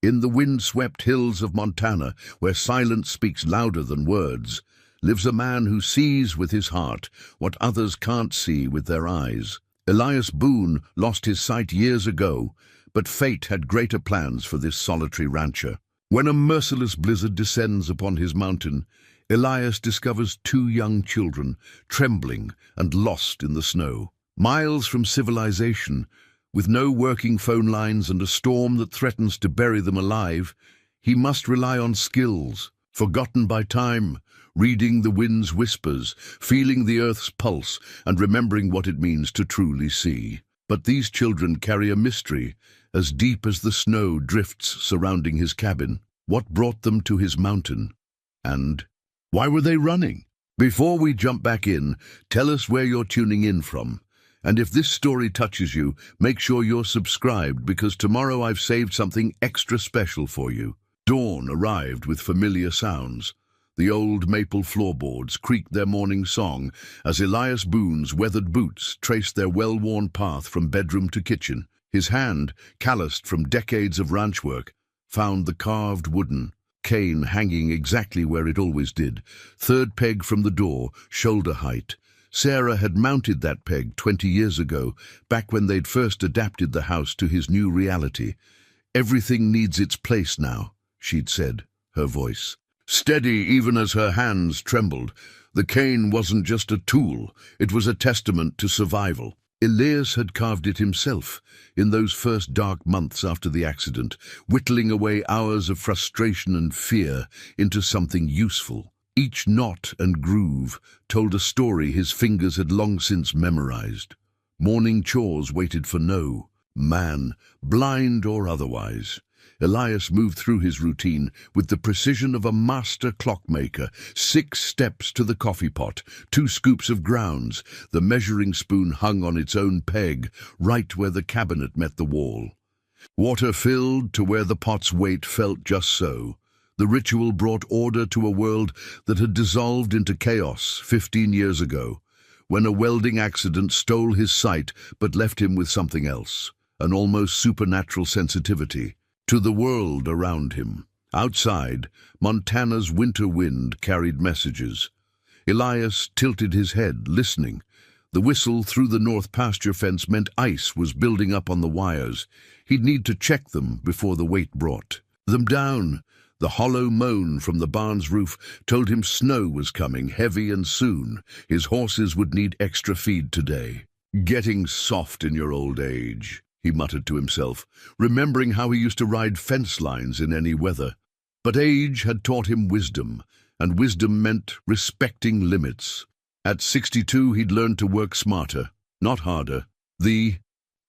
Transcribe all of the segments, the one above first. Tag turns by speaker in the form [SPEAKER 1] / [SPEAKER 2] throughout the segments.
[SPEAKER 1] In the wind-swept hills of Montana, where silence speaks louder than words, lives a man who sees with his heart what others can't see with their eyes. Elias Boone lost his sight years ago, but fate had greater plans for this solitary rancher. When a merciless blizzard descends upon his mountain, Elias discovers two young children, trembling and lost in the snow. Miles from civilization, with no working phone lines and a storm that threatens to bury them alive, he must rely on skills, forgotten by time, reading the wind's whispers, feeling the earth's pulse, and remembering what it means to truly see. But these children carry a mystery, as deep as the snow drifts surrounding his cabin. What brought them to his mountain? And why were they running? Before we jump back in, tell us where you're tuning in from. And if this story touches you, make sure you're subscribed, because tomorrow I've saved something extra special for you. Dawn arrived with familiar sounds. The old maple floorboards creaked their morning song as Elias Boone's weathered boots traced their well-worn path from bedroom to kitchen. His hand, calloused from decades of ranch work, found the carved wooden cane hanging exactly where it always did, third peg from the door, shoulder height. Sarah had mounted that peg 20 years ago, back when they'd first adapted the house to his new reality. "Everything needs its place now," she'd said, her voice steady even as her hands trembled. The cane wasn't just a tool, it was a testament to survival. Elias had carved it himself in those first dark months after the accident, whittling away hours of frustration and fear into something useful. Each knot and groove told a story his fingers had long since memorized. Morning chores waited for no man, blind or otherwise. Elias moved through his routine with the precision of a master clockmaker. 6 steps to the coffee pot, 2 scoops of grounds. The measuring spoon hung on its own peg, right where the cabinet met the wall. Water filled to where the pot's weight felt just so. The ritual brought order to a world that had dissolved into chaos 15 years ago, when a welding accident stole his sight but left him with something else, an almost supernatural sensitivity to the world around him. Outside, Montana's winter wind carried messages. Elias tilted his head, listening. The whistle through the north pasture fence meant ice was building up on the wires. He'd need to check them before the weight brought them down. The hollow moan from the barn's roof told him snow was coming, heavy and soon. His horses would need extra feed today. "Getting soft in your old age," he muttered to himself, remembering how he used to ride fence lines in any weather. But age had taught him wisdom, and wisdom meant respecting limits. At 62, he'd learned to work smarter, not harder. The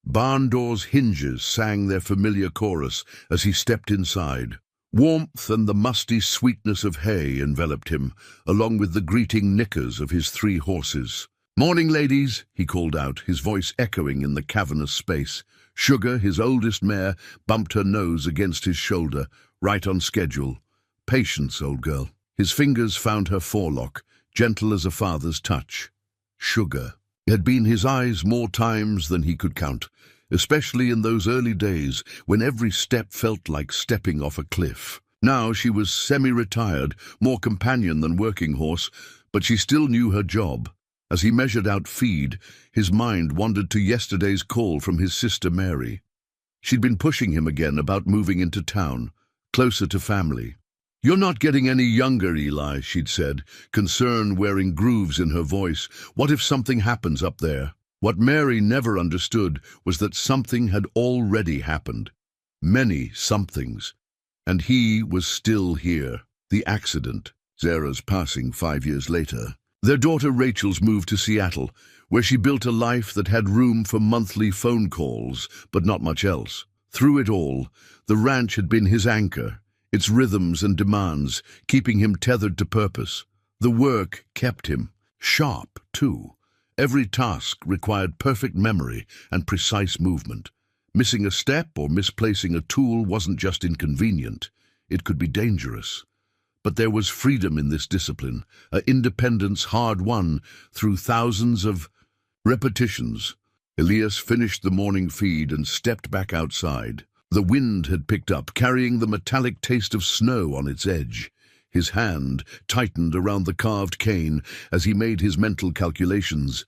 [SPEAKER 1] barn door's hinges sang their familiar chorus as he stepped inside. Warmth and the musty sweetness of hay enveloped him, along with the greeting nickers of his 3 horses. "Morning, ladies," he called out, his voice echoing in the cavernous space. Sugar, his oldest mare, bumped her nose against his shoulder, right on schedule. "Patience, old girl." His fingers found her forelock, gentle as a father's touch. Sugar. It had been his eyes more times than he could count, especially in those early days when every step felt like stepping off a cliff. Now she was semi-retired, more companion than working horse, but she still knew her job. As he measured out feed, his mind wandered to yesterday's call from his sister Mary. She'd been pushing him again about moving into town, closer to family. "You're not getting any younger, Eli," she'd said, concern wearing grooves in her voice. "What if something happens up there?" What Mary never understood was that something had already happened. Many somethings. And he was still here. The accident, Zara's passing 5 years later. Their daughter Rachel's moved to Seattle, where she built a life that had room for monthly phone calls, but not much else. Through it all, the ranch had been his anchor, its rhythms and demands, keeping him tethered to purpose. The work kept him. Sharp, too. Every task required perfect memory and precise movement. Missing a step or misplacing a tool wasn't just inconvenient, it could be dangerous. But there was freedom in this discipline, an independence hard-won through thousands of repetitions. Elias finished the morning feed and stepped back outside. The wind had picked up, carrying the metallic taste of snow on its edge. His hand tightened around the carved cane as he made his mental calculations.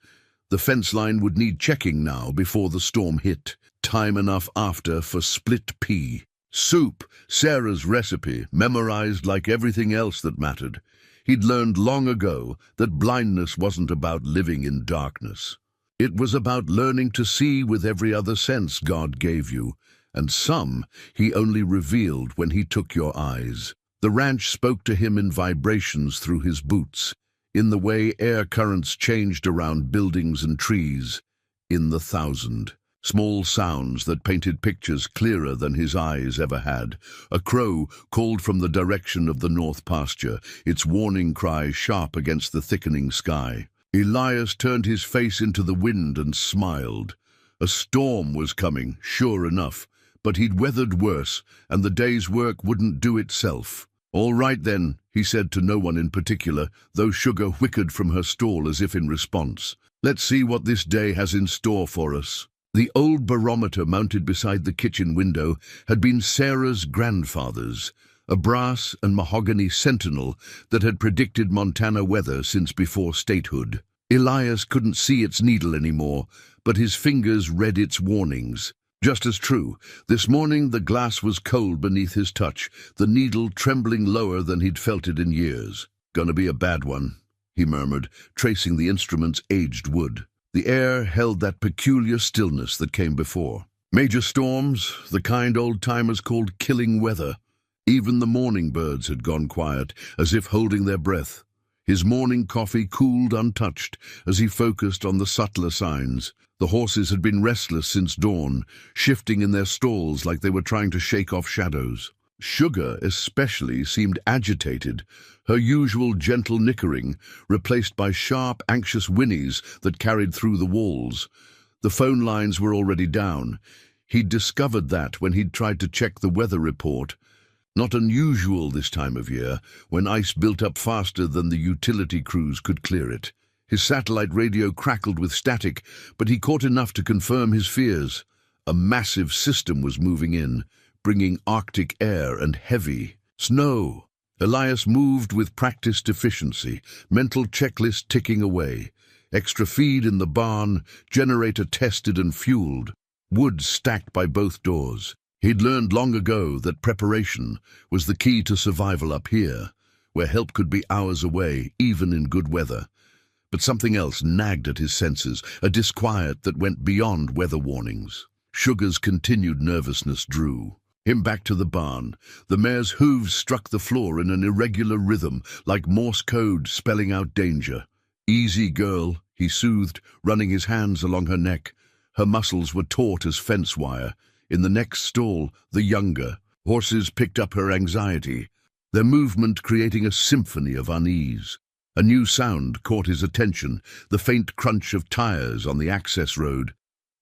[SPEAKER 1] The fence line would need checking now before the storm hit. Time enough after for split pea. Soup, Sarah's recipe, memorized like everything else that mattered. He'd learned long ago that blindness wasn't about living in darkness. It was about learning to see with every other sense God gave you, and some he only revealed when he took your eyes. The ranch spoke to him in vibrations through his boots, in the way air currents changed around buildings and trees, in the thousand. Small sounds that painted pictures clearer than his eyes ever had. A crow called from the direction of the north pasture, its warning cry sharp against the thickening sky. Elias turned his face into the wind and smiled. A storm was coming, sure enough, but he'd weathered worse, and the day's work wouldn't do itself. "All right then," he said to no one in particular, though Sugar whickered from her stall as if in response. "Let's see what this day has in store for us." The old barometer mounted beside the kitchen window had been Sarah's grandfather's, a brass and mahogany sentinel that had predicted Montana weather since before statehood. Elias couldn't see its needle anymore, but his fingers read its warnings. Just as true, this morning the glass was cold beneath his touch, the needle trembling lower than he'd felt it in years. "Gonna be a bad one," he murmured, tracing the instrument's aged wood. The air held that peculiar stillness that came before. Major storms, the kind old-timers called killing weather. Even the morning birds had gone quiet, as if holding their breath. His morning coffee cooled untouched as he focused on the subtler signs. The horses had been restless since dawn, shifting in their stalls like they were trying to shake off shadows. Sugar especially seemed agitated, her usual gentle nickering replaced by sharp, anxious whinnies that carried through the walls. The phone lines were already down. He'd discovered that when he'd tried to check the weather report. Not unusual this time of year, when ice built up faster than the utility crews could clear it. His satellite radio crackled with static, but he caught enough to confirm his fears. A massive system was moving in, bringing Arctic air and heavy snow. Elias moved with practiced efficiency, mental checklist ticking away. Extra feed in the barn, generator tested and fueled, wood stacked by both doors. He'd learned long ago that preparation was the key to survival up here, where help could be hours away, even in good weather. But something else nagged at his senses, a disquiet that went beyond weather warnings. Sugar's continued nervousness drew him back to the barn. The mare's hooves struck the floor in an irregular rhythm, like Morse code spelling out danger. "Easy, girl," he soothed, running his hands along her neck. Her muscles were taut as fence wire. In the next stall, the younger horses picked up her anxiety, their movement creating a symphony of unease. A new sound caught his attention, the faint crunch of tires on the access road,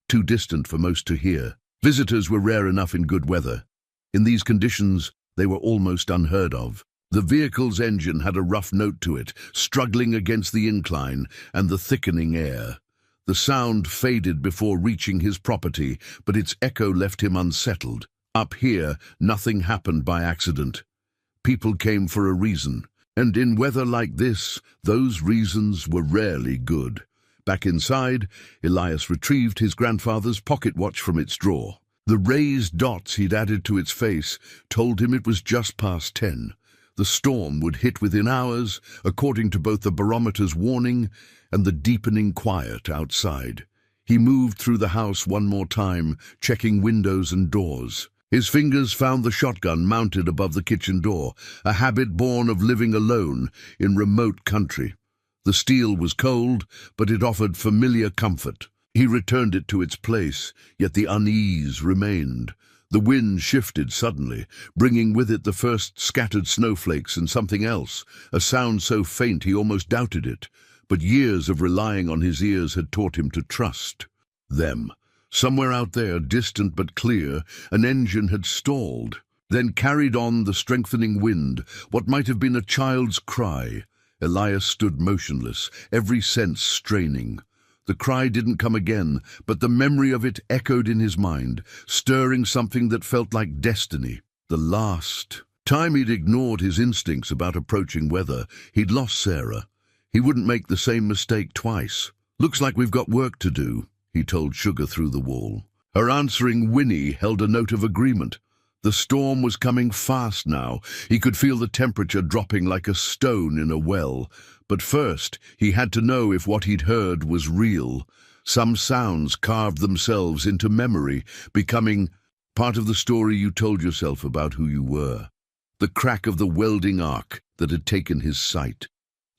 [SPEAKER 1] too distant for most to hear. Visitors were rare enough in good weather. In these conditions, they were almost unheard of. The vehicle's engine had a rough note to it, struggling against the incline and the thickening air. The sound faded before reaching his property, but its echo left him unsettled. Up here, nothing happened by accident. People came for a reason, and in weather like this, those reasons were rarely good. Back inside, Elias retrieved his grandfather's pocket watch from its drawer. The raised dots he'd added to its face told him it was just past 10. The storm would hit within hours, according to both the barometer's warning and the deepening quiet outside. He moved through the house one more time, checking windows and doors. His fingers found the shotgun mounted above the kitchen door, a habit born of living alone in remote country. The steel was cold, but it offered familiar comfort. He returned it to its place, yet the unease remained. The wind shifted suddenly, bringing with it the first scattered snowflakes and something else, a sound so faint he almost doubted it. But years of relying on his ears had taught him to trust them. Somewhere out there, distant but clear, an engine had stalled, then carried on the strengthening wind, what might have been a child's cry. Elias stood motionless, every sense straining. The cry didn't come again, but the memory of it echoed in his mind, stirring something that felt like destiny. The last time he'd ignored his instincts about approaching weather, he'd lost Sarah. He wouldn't make the same mistake twice. "Looks like we've got work to do," he told Sugar through the wall. Her answering whinny held a note of agreement. The storm was coming fast now. He could feel the temperature dropping like a stone in a well. But first, he had to know if what he'd heard was real. Some sounds carved themselves into memory, becoming part of the story you told yourself about who you were. The crack of the welding arc that had taken his sight.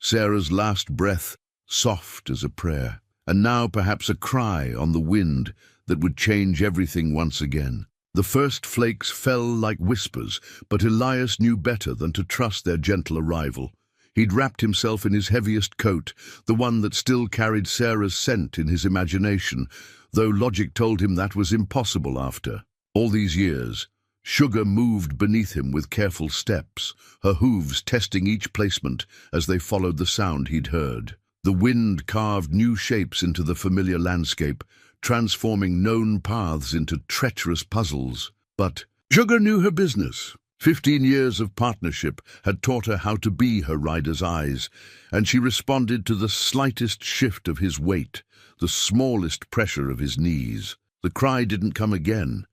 [SPEAKER 1] Sarah's last breath, soft as a prayer. And now perhaps a cry on the wind that would change everything once again. The first flakes fell like whispers, but Elias knew better than to trust their gentle arrival. He'd wrapped himself in his heaviest coat, the one that still carried Sarah's scent in his imagination, though logic told him that was impossible after. All these years, Sugar moved beneath him with careful steps, her hooves testing each placement as they followed the sound he'd heard. The wind carved new shapes into the familiar landscape, transforming known paths into treacherous puzzles. But Sugar knew her business. 15 years of partnership had taught her how to be her rider's eyes, and she responded to the slightest shift of his weight, the smallest pressure of his knees. The cry didn't come again,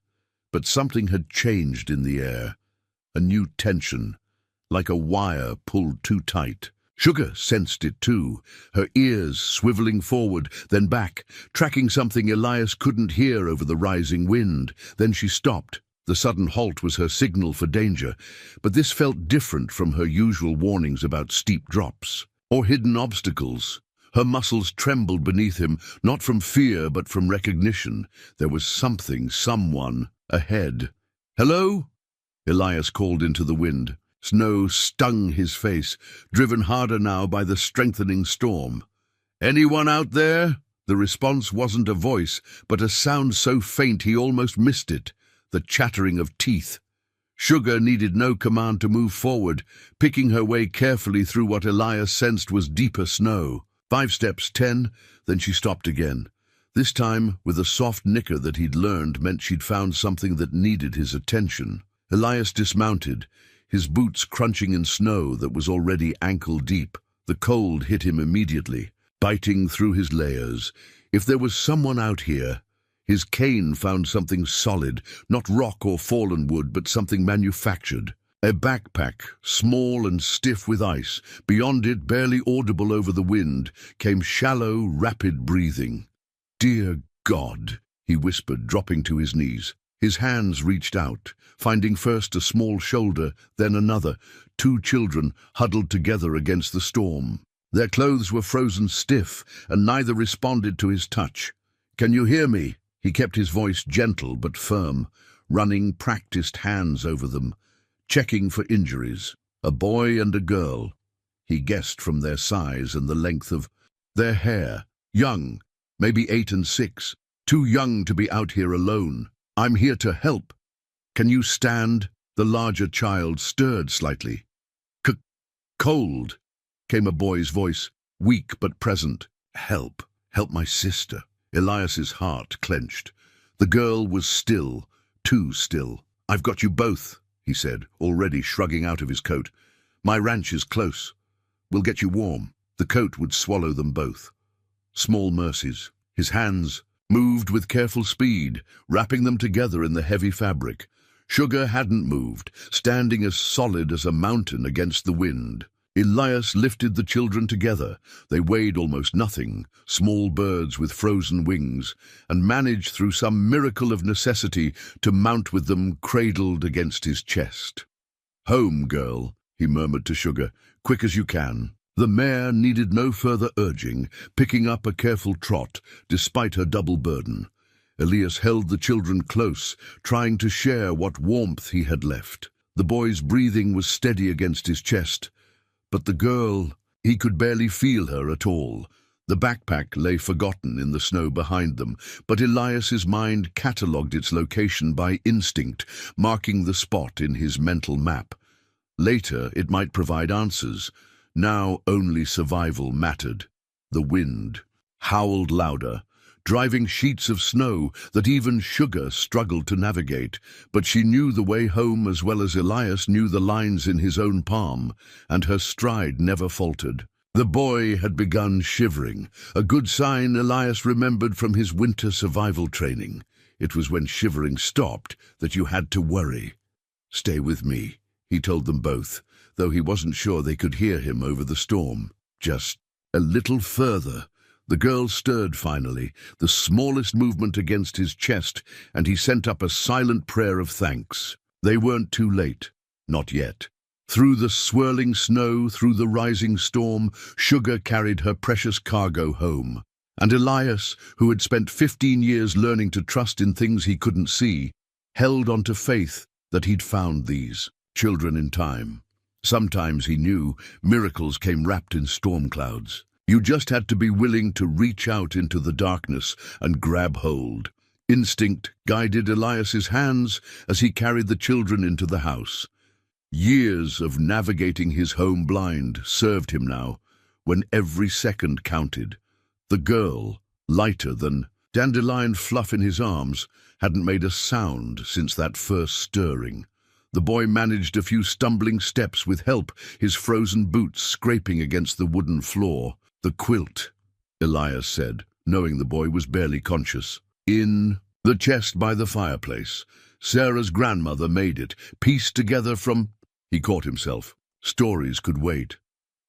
[SPEAKER 1] but something had changed in the air, a new tension, like a wire pulled too tight. Sugar sensed it too, her ears swiveling forward, then back, tracking something Elias couldn't hear over the rising wind. Then she stopped. The sudden halt was her signal for danger, but this felt different from her usual warnings about steep drops or hidden obstacles. Her muscles trembled beneath him, not from fear but from recognition. There was something, someone, ahead. "Hello?" Elias called into the wind. Snow stung his face, driven harder now by the strengthening storm. "Anyone out there?" The response wasn't a voice, but a sound so faint he almost missed it, the chattering of teeth. Sugar needed no command to move forward, picking her way carefully through what Elias sensed was deeper snow. 5 steps, 10, then she stopped again. This time, with a soft nicker that he'd learned meant she'd found something that needed his attention. Elias dismounted, his boots crunching in snow that was already ankle-deep. The cold hit him immediately, biting through his layers. If there was someone out here, his cane found something solid, not rock or fallen wood, but something manufactured. A backpack, small and stiff with ice. Beyond it, barely audible over the wind, came shallow, rapid breathing. "Dear God," he whispered, dropping to his knees. His hands reached out, finding first a small shoulder, then another, 2 children huddled together against the storm. Their clothes were frozen stiff, and neither responded to his touch. "Can you hear me?" He kept his voice gentle but firm, running practiced hands over them, checking for injuries. A boy and a girl. He guessed from their size and the length of their hair. Young, maybe 8 and 6, too young to be out here alone. "I'm here to help. Can you stand?" The larger child stirred slightly. "Cold," came a boy's voice, weak but present. "Help. Help my sister." Elias's heart clenched. The girl was still, too still. "I've got you both," he said, already shrugging out of his coat. "My ranch is close. We'll get you warm." The coat would swallow them both. Small mercies. His hands moved with careful speed, wrapping them together in the heavy fabric. Sugar hadn't moved, standing as solid as a mountain against the wind. Elias lifted the children together. They weighed almost nothing, small birds with frozen wings, and managed through some miracle of necessity to mount with them cradled against his chest. "Home, girl," he murmured to Sugar, "quick as you can." The mare needed no further urging, picking up a careful trot, despite her double burden. Elias held the children close, trying to share what warmth he had left. The boy's breathing was steady against his chest, but the girl, he could barely feel her at all. The backpack lay forgotten in the snow behind them, but Elias's mind catalogued its location by instinct, marking the spot in his mental map. Later, it might provide answers. Now only survival mattered. The wind. howled louder, driving sheets of snow that even Sugar struggled to navigate. But she knew the way home as well as Elias knew the lines in his own palm, and her stride never faltered. The boy had begun shivering, a good sign Elias remembered from his winter survival training. It was when shivering stopped that you had to worry. "Stay with me," he told them both, though he wasn't sure they could hear him over the storm. Just a little further. The girl stirred finally, the smallest movement against his chest, and he sent up a silent prayer of thanks. They weren't too late. Not yet. Through the swirling snow, through the rising storm, Sugar carried her precious cargo home. And Elias, who had spent 15 years learning to trust in things he couldn't see, held on to faith that he'd found these children in time. Sometimes, he knew, miracles came wrapped in storm clouds. You just had to be willing to reach out into the darkness and grab hold. Instinct guided Elias's hands as he carried the children into the house. Years of navigating his home blind served him now, when every second counted. The girl, lighter than dandelion fluff in his arms, hadn't made a sound since that first stirring. The boy managed a few stumbling steps with help, his frozen boots scraping against the wooden floor. "The quilt," Elias said, knowing the boy was barely conscious. "In the chest by the fireplace. Sarah's grandmother made it, pieced together from—" He caught himself. Stories could wait.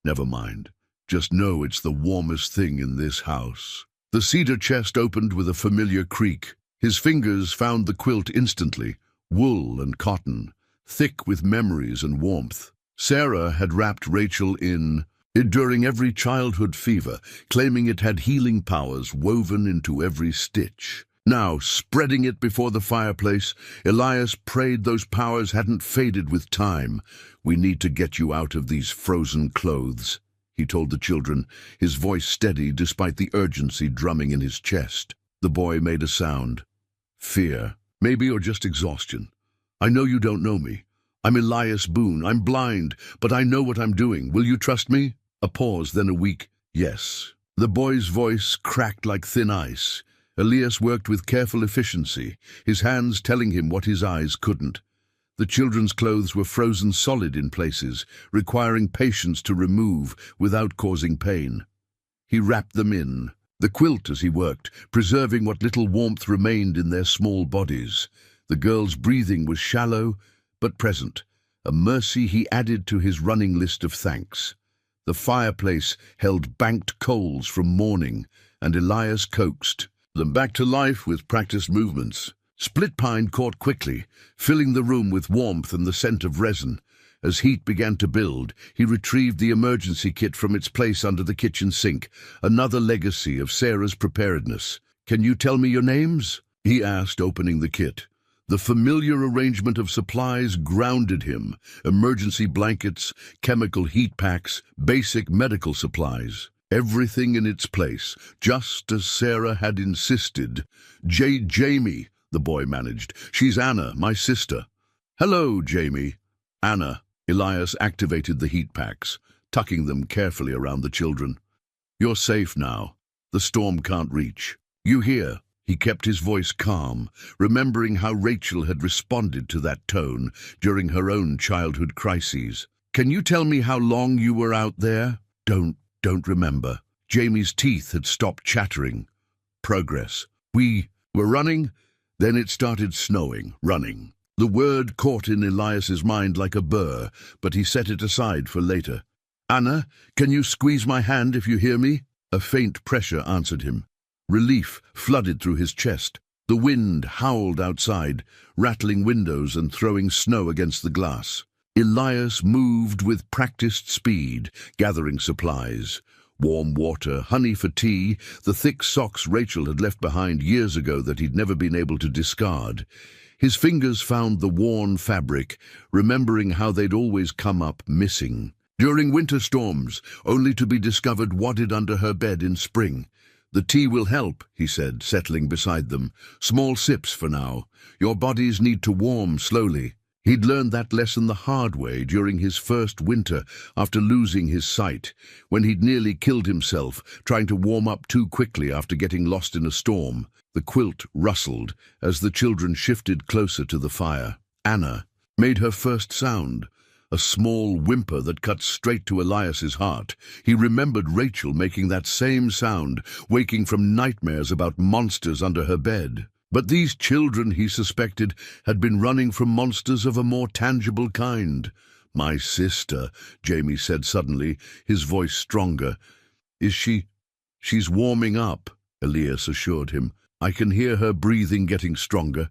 [SPEAKER 1] Never mind. Just know it's the warmest thing in this house. The cedar chest opened with a familiar creak. His fingers found the quilt instantly, wool and cotton, thick with memories and warmth. Sarah had wrapped Rachel in it during every childhood fever, claiming it had healing powers woven into every stitch. Now, spreading it before the fireplace, Elias prayed those powers hadn't faded with time. "We need to get you out of these frozen clothes," he told the children, his voice steady despite the urgency drumming in his chest. The boy made a sound. "Fear. Maybe, or just exhaustion. I know you don't know me. I'm Elias Boone. I'm blind, but I know what I'm doing. Will you trust me?" A pause, then a weak yes. The boy's voice cracked like thin ice. Elias worked with careful efficiency, his hands telling him what his eyes couldn't. The children's clothes were frozen solid in places, requiring patience to remove without causing pain. He wrapped them in, the quilt as he worked, preserving what little warmth remained in their small bodies. The girl's breathing was shallow, but present, a mercy he added to his running list of thanks. The fireplace held banked coals from morning, and Elias coaxed them back to life with practiced movements. Split pine caught quickly, filling the room with warmth and the scent of resin. As heat began to build, he retrieved the emergency kit from its place under the kitchen sink, another legacy of Sarah's preparedness. "Can you tell me your names?" he asked, opening the kit. The familiar arrangement of supplies grounded him: emergency blankets, chemical heat packs, basic medical supplies. Everything in its place, just as Sarah had insisted. Jamie, the boy managed. "She's Anna, my sister." "Hello, Jamie." "Anna." Elias activated the heat packs, tucking them carefully around the children. "You're safe now. The storm can't reach. You hear?" He kept his voice calm, remembering how Rachel had responded to that tone during her own childhood crises. "Can you tell me how long you were out there?" Don't remember." Jamie's teeth had stopped chattering. "Progress. We were running, then it started snowing, running." The word caught in Elias's mind like a burr, but he set it aside for later. "Anna, can you squeeze my hand if you hear me?" A faint pressure answered him. Relief flooded through his chest. The wind howled outside, rattling windows and throwing snow against the glass. Elias moved with practiced speed, gathering supplies. Warm water, honey for tea, the thick socks Rachel had left behind years ago that he'd never been able to discard. His fingers found the worn fabric, remembering how they'd always come up missing. During winter storms, only to be discovered wadded under her bed in spring. "The tea will help," he said, settling beside them. "Small sips for now. Your bodies need to warm slowly." He'd learned that lesson the hard way during his first winter after losing his sight, when he'd nearly killed himself trying to warm up too quickly after getting lost in a storm. The quilt rustled as the children shifted closer to the fire. Anna made her first sound, a small whimper that cut straight to Elias's heart. He remembered Rachel making that same sound, waking from nightmares about monsters under her bed. But these children, he suspected, had been running from monsters of a more tangible kind. "My sister," Jamie said suddenly, his voice stronger. She's warming up," Elias assured him. "I can hear her breathing getting stronger."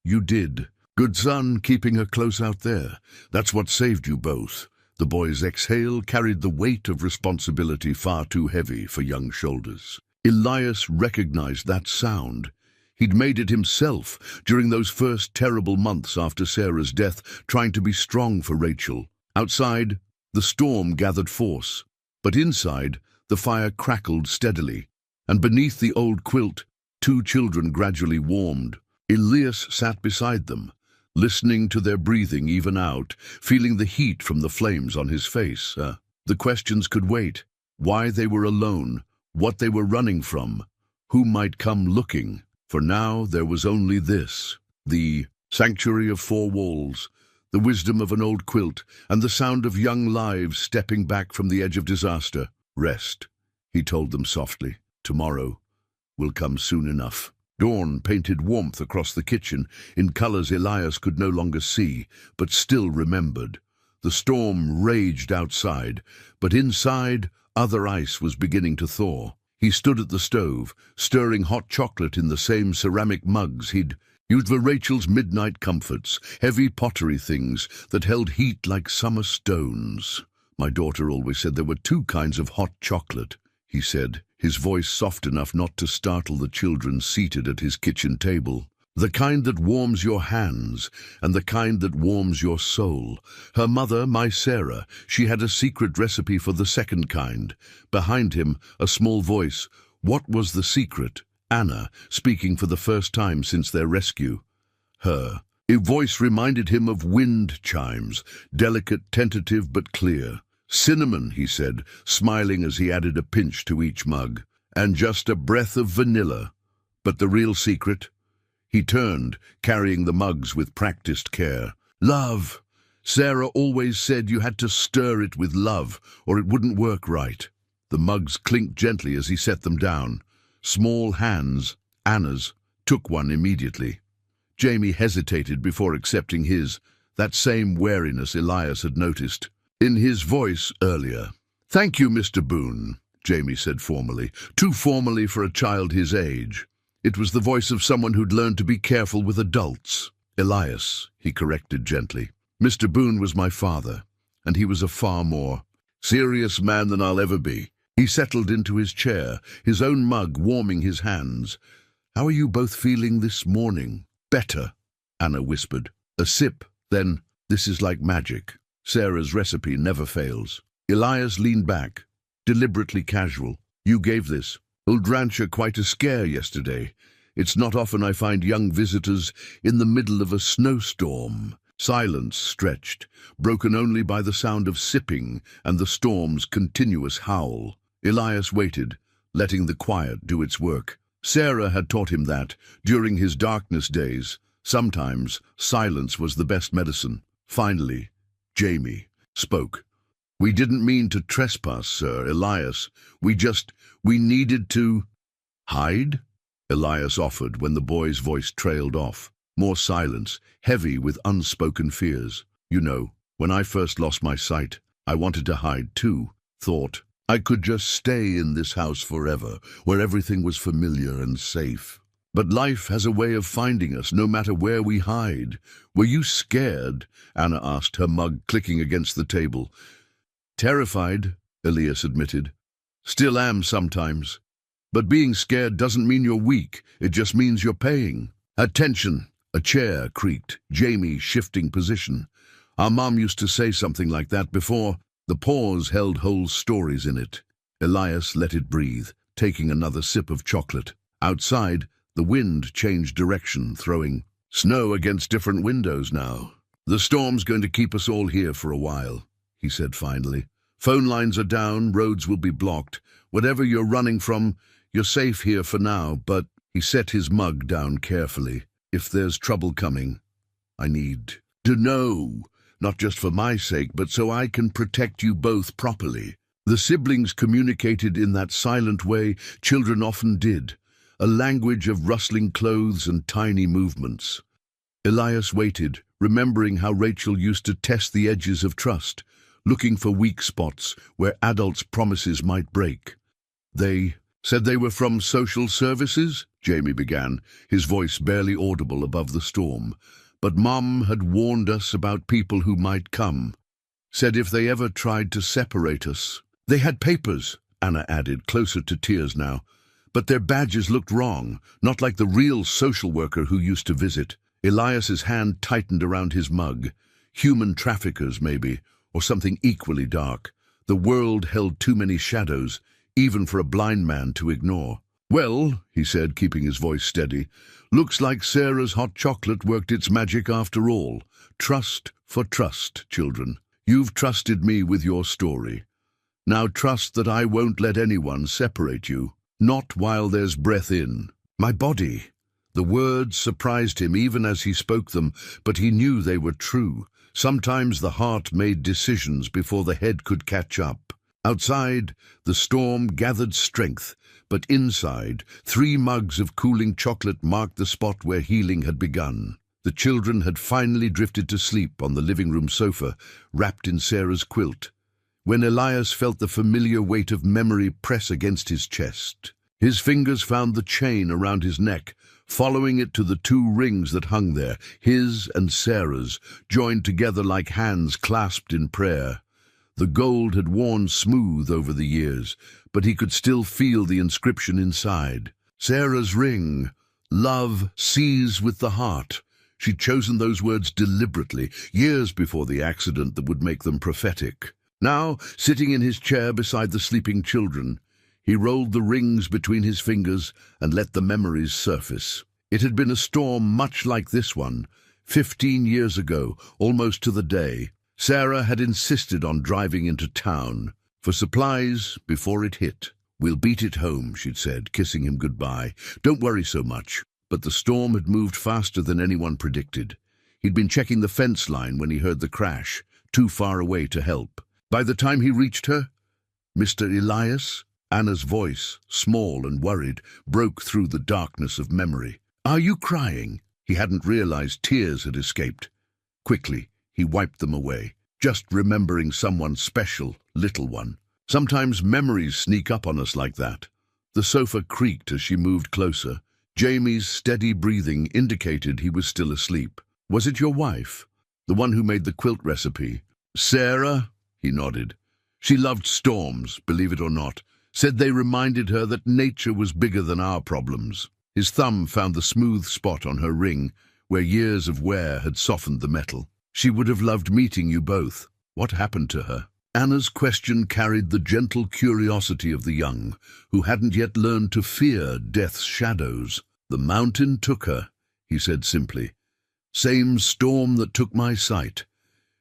[SPEAKER 1] "You did. Good son, keeping her close out there. That's what saved you both." The boy's exhale carried the weight of responsibility far too heavy for young shoulders. Elias recognized that sound. He'd made it himself during those first terrible months after Sarah's death, trying to be strong for Rachel. Outside, the storm gathered force, but inside, the fire crackled steadily, and beneath the old quilt, two children gradually warmed. Elias sat beside them, listening to their breathing even out, feeling the heat from the flames on his face. The questions could wait. Why they were alone, what they were running from, who might come looking. For now there was only this, the sanctuary of four walls, the wisdom of an old quilt, and the sound of young lives stepping back from the edge of disaster. "Rest," he told them softly. "Tomorrow will come soon enough." Dawn painted warmth across the kitchen in colors Elias could no longer see, but still remembered. The storm raged outside, but inside, other ice was beginning to thaw. He stood at the stove, stirring hot chocolate in the same ceramic mugs he'd used for Rachel's midnight comforts, heavy pottery things that held heat like summer stones. "My daughter always said there were two kinds of hot chocolate," he said, his voice soft enough not to startle the children seated at his kitchen table. "The kind that warms your hands, and the kind that warms your soul. Her mother, my Sarah, she had a secret recipe for the second kind." Behind him, a small voice. What was the secret? Anna, speaking for the first time since their rescue. Her. A voice reminded him of wind chimes, delicate, tentative, but clear. "Cinnamon," he said, smiling as he added a pinch to each mug. "And just a breath of vanilla. But the real secret?" He turned, carrying the mugs with practiced care. "Love. Sarah always said you had to stir it with love, or it wouldn't work right." The mugs clinked gently as he set them down. Small hands, Anna's, took one immediately. Jamie hesitated before accepting his, that same wariness Elias had noticed in his voice earlier. "Thank you, Mr. Boone," Jamie said formally, too formally for a child his age. It was the voice of someone who'd learned to be careful with adults. "Elias," he corrected gently. "Mr. Boone was my father, and he was a far more serious man than I'll ever be." He settled into his chair, his own mug warming his hands. "How are you both feeling this morning?" "Better," Anna whispered. "A sip, then. This is like magic. Sarah's recipe never fails." Elias leaned back, deliberately casual. "You gave this. Old Rancher quite a scare yesterday. It's not often I find young visitors in the middle of a snowstorm." Silence stretched, broken only by the sound of sipping and the storm's continuous howl. Elias waited, letting the quiet do its work. Sarah had taught him that, during his darkness days, sometimes silence was the best medicine. Finally, Jamie spoke. "We didn't mean to trespass, sir, Elias. We needed to—" "Hide?" Elias offered when the boy's voice trailed off. More silence, heavy with unspoken fears. "You know, when I first lost my sight, I wanted to hide too. Thought I could just stay in this house forever, where everything was familiar and safe. But life has a way of finding us, no matter where we hide. Were you scared?" Anna asked, her mug clicking against the table. "Terrified," Elias admitted. "Still am sometimes. But being scared doesn't mean you're weak. It just means you're paying attention." A chair creaked, Jamie shifting position. "Our mom used to say something like that before." The pause held whole stories in it. Elias let it breathe, taking another sip of chocolate. Outside, the wind changed direction, throwing snow against different windows now. "The storm's going to keep us all here for a while," he said finally. "Phone lines are down, roads will be blocked. Whatever you're running from, you're safe here for now, but—" He set his mug down carefully. "If there's trouble coming, I need to know, not just for my sake, but so I can protect you both properly." The siblings communicated in that silent way children often did, a language of rustling clothes and tiny movements. Elias waited, remembering how Rachel used to test the edges of trust, looking for weak spots where adults' promises might break. "They said they were from social services?" Jamie began, his voice barely audible above the storm. "But Mom had warned us about people who might come. Said if they ever tried to separate us—" "They had papers," Anna added, closer to tears now. "But their badges looked wrong, not like the real social worker who used to visit." Elias's hand tightened around his mug. Human traffickers, maybe, or something equally dark. The world held too many shadows, even for a blind man to ignore. "Well," he said, keeping his voice steady, "looks like Sarah's hot chocolate worked its magic after all. Trust for trust, children. You've trusted me with your story. Now trust that I won't let anyone separate you. Not while there's breath in my body." The words surprised him even as he spoke them, but he knew they were true. Sometimes the heart made decisions before the head could catch up. Outside, the storm gathered strength, but inside, 3 mugs of cooling chocolate marked the spot where healing had begun. The children had finally drifted to sleep on the living room sofa, wrapped in Sarah's quilt, when Elias felt the familiar weight of memory press against his chest. His fingers found the chain around his neck, following it to the 2 rings that hung there, his and Sarah's, joined together like hands clasped in prayer. The gold had worn smooth over the years, but he could still feel the inscription inside. Sarah's ring, "Love sees with the heart." She'd chosen those words deliberately, years before the accident that would make them prophetic. Now, sitting in his chair beside the sleeping children, he rolled the rings between his fingers and let the memories surface. It had been a storm much like this one, 15 years ago, almost to the day. Sarah had insisted on driving into town for supplies before it hit. "We'll beat it home," she'd said, kissing him goodbye. "Don't worry so much." But the storm had moved faster than anyone predicted. He'd been checking the fence line when he heard the crash, too far away to help. By the time he reached her, "Mr. Elias?" Anna's voice, small and worried, broke through the darkness of memory. "Are you crying?" He hadn't realized tears had escaped. Quickly, he wiped them away, just remembering someone special, little one. Sometimes memories sneak up on us like that. The sofa creaked as she moved closer. Jamie's steady breathing indicated he was still asleep. "Was it your wife? The one who made the quilt recipe?" "Sarah?" He nodded. "She loved storms, believe it or not. Said they reminded her that nature was bigger than our problems." His thumb found the smooth spot on her ring, where years of wear had softened the metal. "She would have loved meeting you both. What happened to her?" Anna's question carried the gentle curiosity of the young, who hadn't yet learned to fear death's shadows. "The mountain took her," he said simply. "Same storm that took my sight.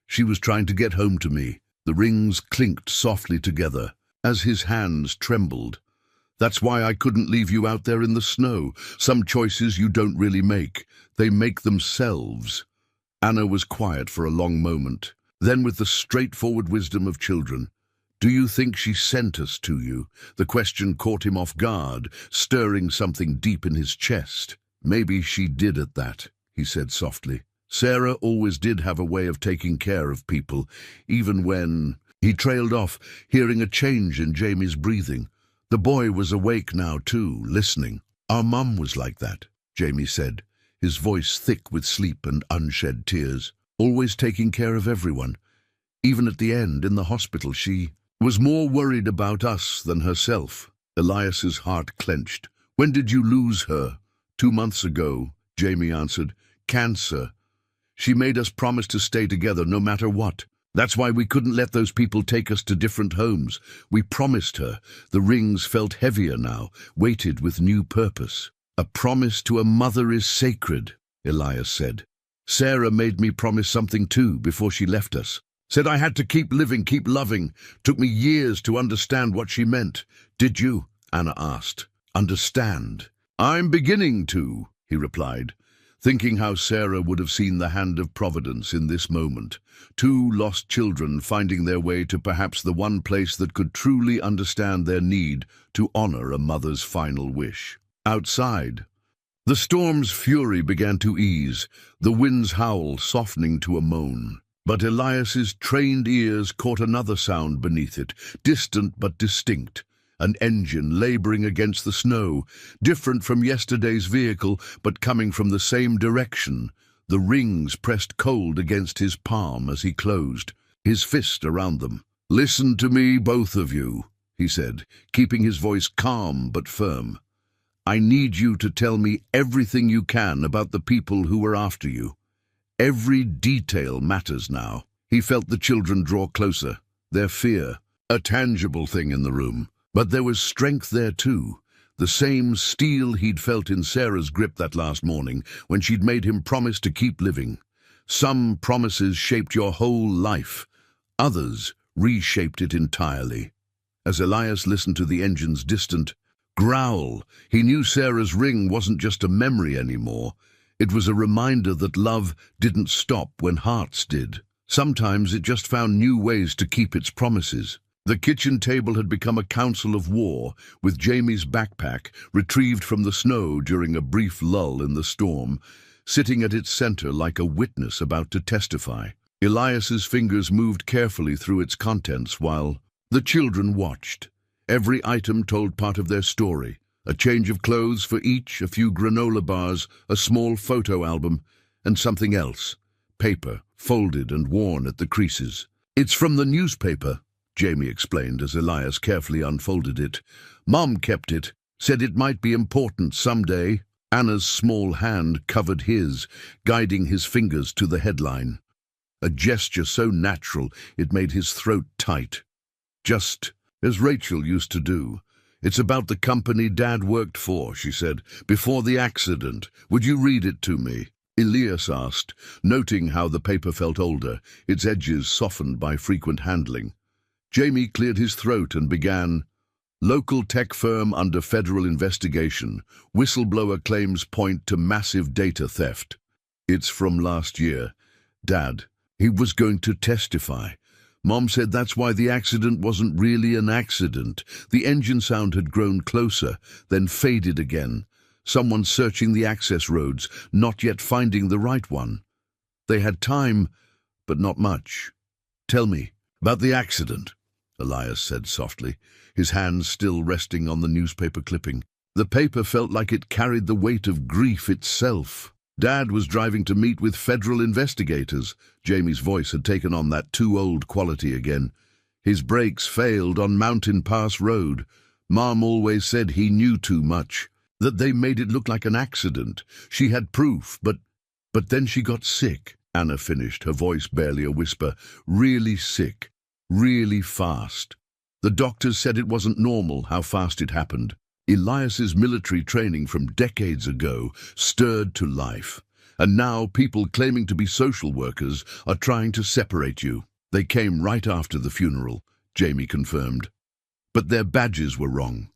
[SPEAKER 1] She was trying to get home to me." The rings clinked softly together as his hands trembled. "That's why I couldn't leave you out there in the snow. Some choices you don't really make. They make themselves." Anna was quiet for a long moment. Then, with the straightforward wisdom of children, "Do you think she sent us to you?" The question caught him off guard, stirring something deep in his chest. "Maybe she did at that," he said softly. "Sarah always did have a way of taking care of people, even when—" He trailed off, hearing a change in Jamie's breathing. The boy was awake now too, listening. "Our mum was like that," Jamie said, his voice thick with sleep and unshed tears. "Always taking care of everyone. Even at the end, in the hospital, she was more worried about us than herself." Elias's heart clenched. "When did you lose her?" 2 months ago, Jamie answered. "Cancer. She made us promise to stay together no matter what. That's why we couldn't let those people take us to different homes. We promised her." The rings felt heavier now, weighted with new purpose. "A promise to a mother is sacred," Elias said. Sarah made me promise something too before she left us. Said I had to keep living, keep loving. Took me years to understand what she meant. Did you? Anna asked. Understand? I'm beginning to, he replied, thinking how Sarah would have seen the hand of Providence in this moment. Two lost children finding their way to perhaps the one place that could truly understand their need to honor a mother's final wish. Outside, the storm's fury began to ease, the wind's howl softening to a moan. But Elias's trained ears caught another sound beneath it, distant but distinct. An engine laboring against the snow, different from yesterday's vehicle, but coming from the same direction. The rings pressed cold against his palm as he closed, his fist around them. "Listen to me, both of you," he said, keeping his voice calm but firm. "I need you to tell me everything you can about the people who were after you. Every detail matters now." He felt the children draw closer, their fear, a tangible thing in the room. But there was strength there too, the same steel he'd felt in Sarah's grip that last morning when she'd made him promise to keep living. Some promises shaped your whole life, others reshaped it entirely. As Elias listened to the engine's distant growl, he knew Sarah's ring wasn't just a memory anymore. It was a reminder that love didn't stop when hearts did. Sometimes it just found new ways to keep its promises. The kitchen table had become a council of war, with Jamie's backpack, retrieved from the snow during a brief lull in the storm, sitting at its center like a witness about to testify. Elias's fingers moved carefully through its contents while the children watched. Every item told part of their story. A change of clothes for each, a few granola bars, a small photo album, and something else. Paper, folded and worn at the creases. "It's from the newspaper," Jamie explained as Elias carefully unfolded it. "Mom kept it, said it might be important someday." Anna's small hand covered his, guiding his fingers to the headline. A gesture so natural it made his throat tight. "Just as Rachel used to do. It's about the company Dad worked for," she said, "before the accident. Would you read it to me?" Elias asked, noting how the paper felt older, its edges softened by frequent handling. Jamie cleared his throat and began. "Local tech firm under federal investigation. Whistleblower claims point to massive data theft." "It's from last year. Dad, he was going to testify. Mom said that's why the accident wasn't really an accident." The engine sound had grown closer, then faded again. Someone searching the access roads, not yet finding the right one. They had time, but not much. "Tell me about the accident," Elias said softly, his hands still resting on the newspaper clipping. The paper felt like it carried the weight of grief itself. "Dad was driving to meet with federal investigators." Jamie's voice had taken on that too-old quality again. "His brakes failed on Mountain Pass Road. Mom always said he knew too much, that they made it look like an accident. She had proof, but then she got sick." Anna finished, her voice barely a whisper. "Really sick. Really fast. The doctors said it wasn't normal how fast it happened." Elias's military training from decades ago stirred to life. And now people claiming to be social workers are trying to separate you. "They came right after the funeral," Jamie confirmed. "But their badges were wrong.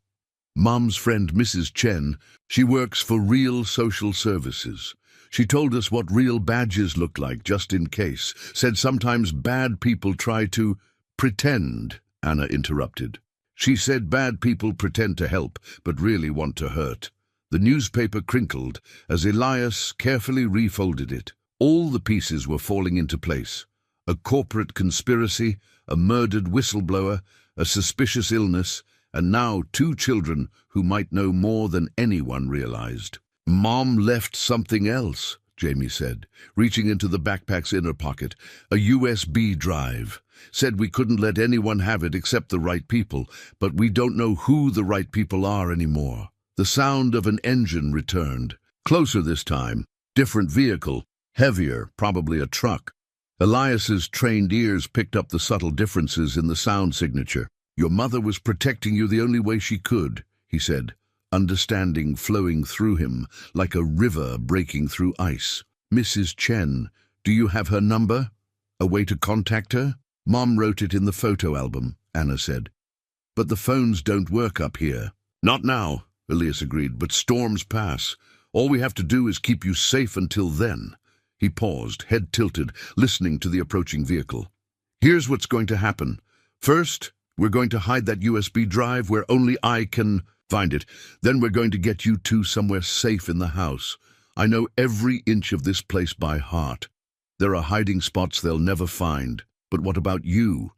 [SPEAKER 1] Mom's friend Mrs. Chen, she works for Real Social Services. She told us what real badges look like, just in case. Said sometimes bad people try to pretend," Anna interrupted. "She said bad people pretend to help, but really want to hurt." The newspaper crinkled as Elias carefully refolded it. All the pieces were falling into place. A corporate conspiracy, a murdered whistleblower, a suspicious illness, and now 2 children who might know more than anyone realized. "Mom left something else," Jamie said, reaching into the backpack's inner pocket. "A USB drive. Said we couldn't let anyone have it except the right people, but we don't know who the right people are anymore." The sound of an engine returned. Closer this time. Different vehicle. Heavier, probably a truck. Elias's trained ears picked up the subtle differences in the sound signature. "Your mother was protecting you the only way she could," he said, understanding flowing through him like a river breaking through ice. Mrs. Chen. Do you have her number? A way to contact her? Mom wrote it in the photo album, Anna said. But the phones don't work up here. Not now, Elias agreed, but storms pass. All we have to do is keep you safe until then. He paused, head tilted, listening to the approaching vehicle. Here's what's going to happen. First, we're going to hide that USB drive where only I can find it. Then we're going to get you two somewhere safe in the house. I know every inch of this place by heart. There are hiding spots they'll never find. But what about you?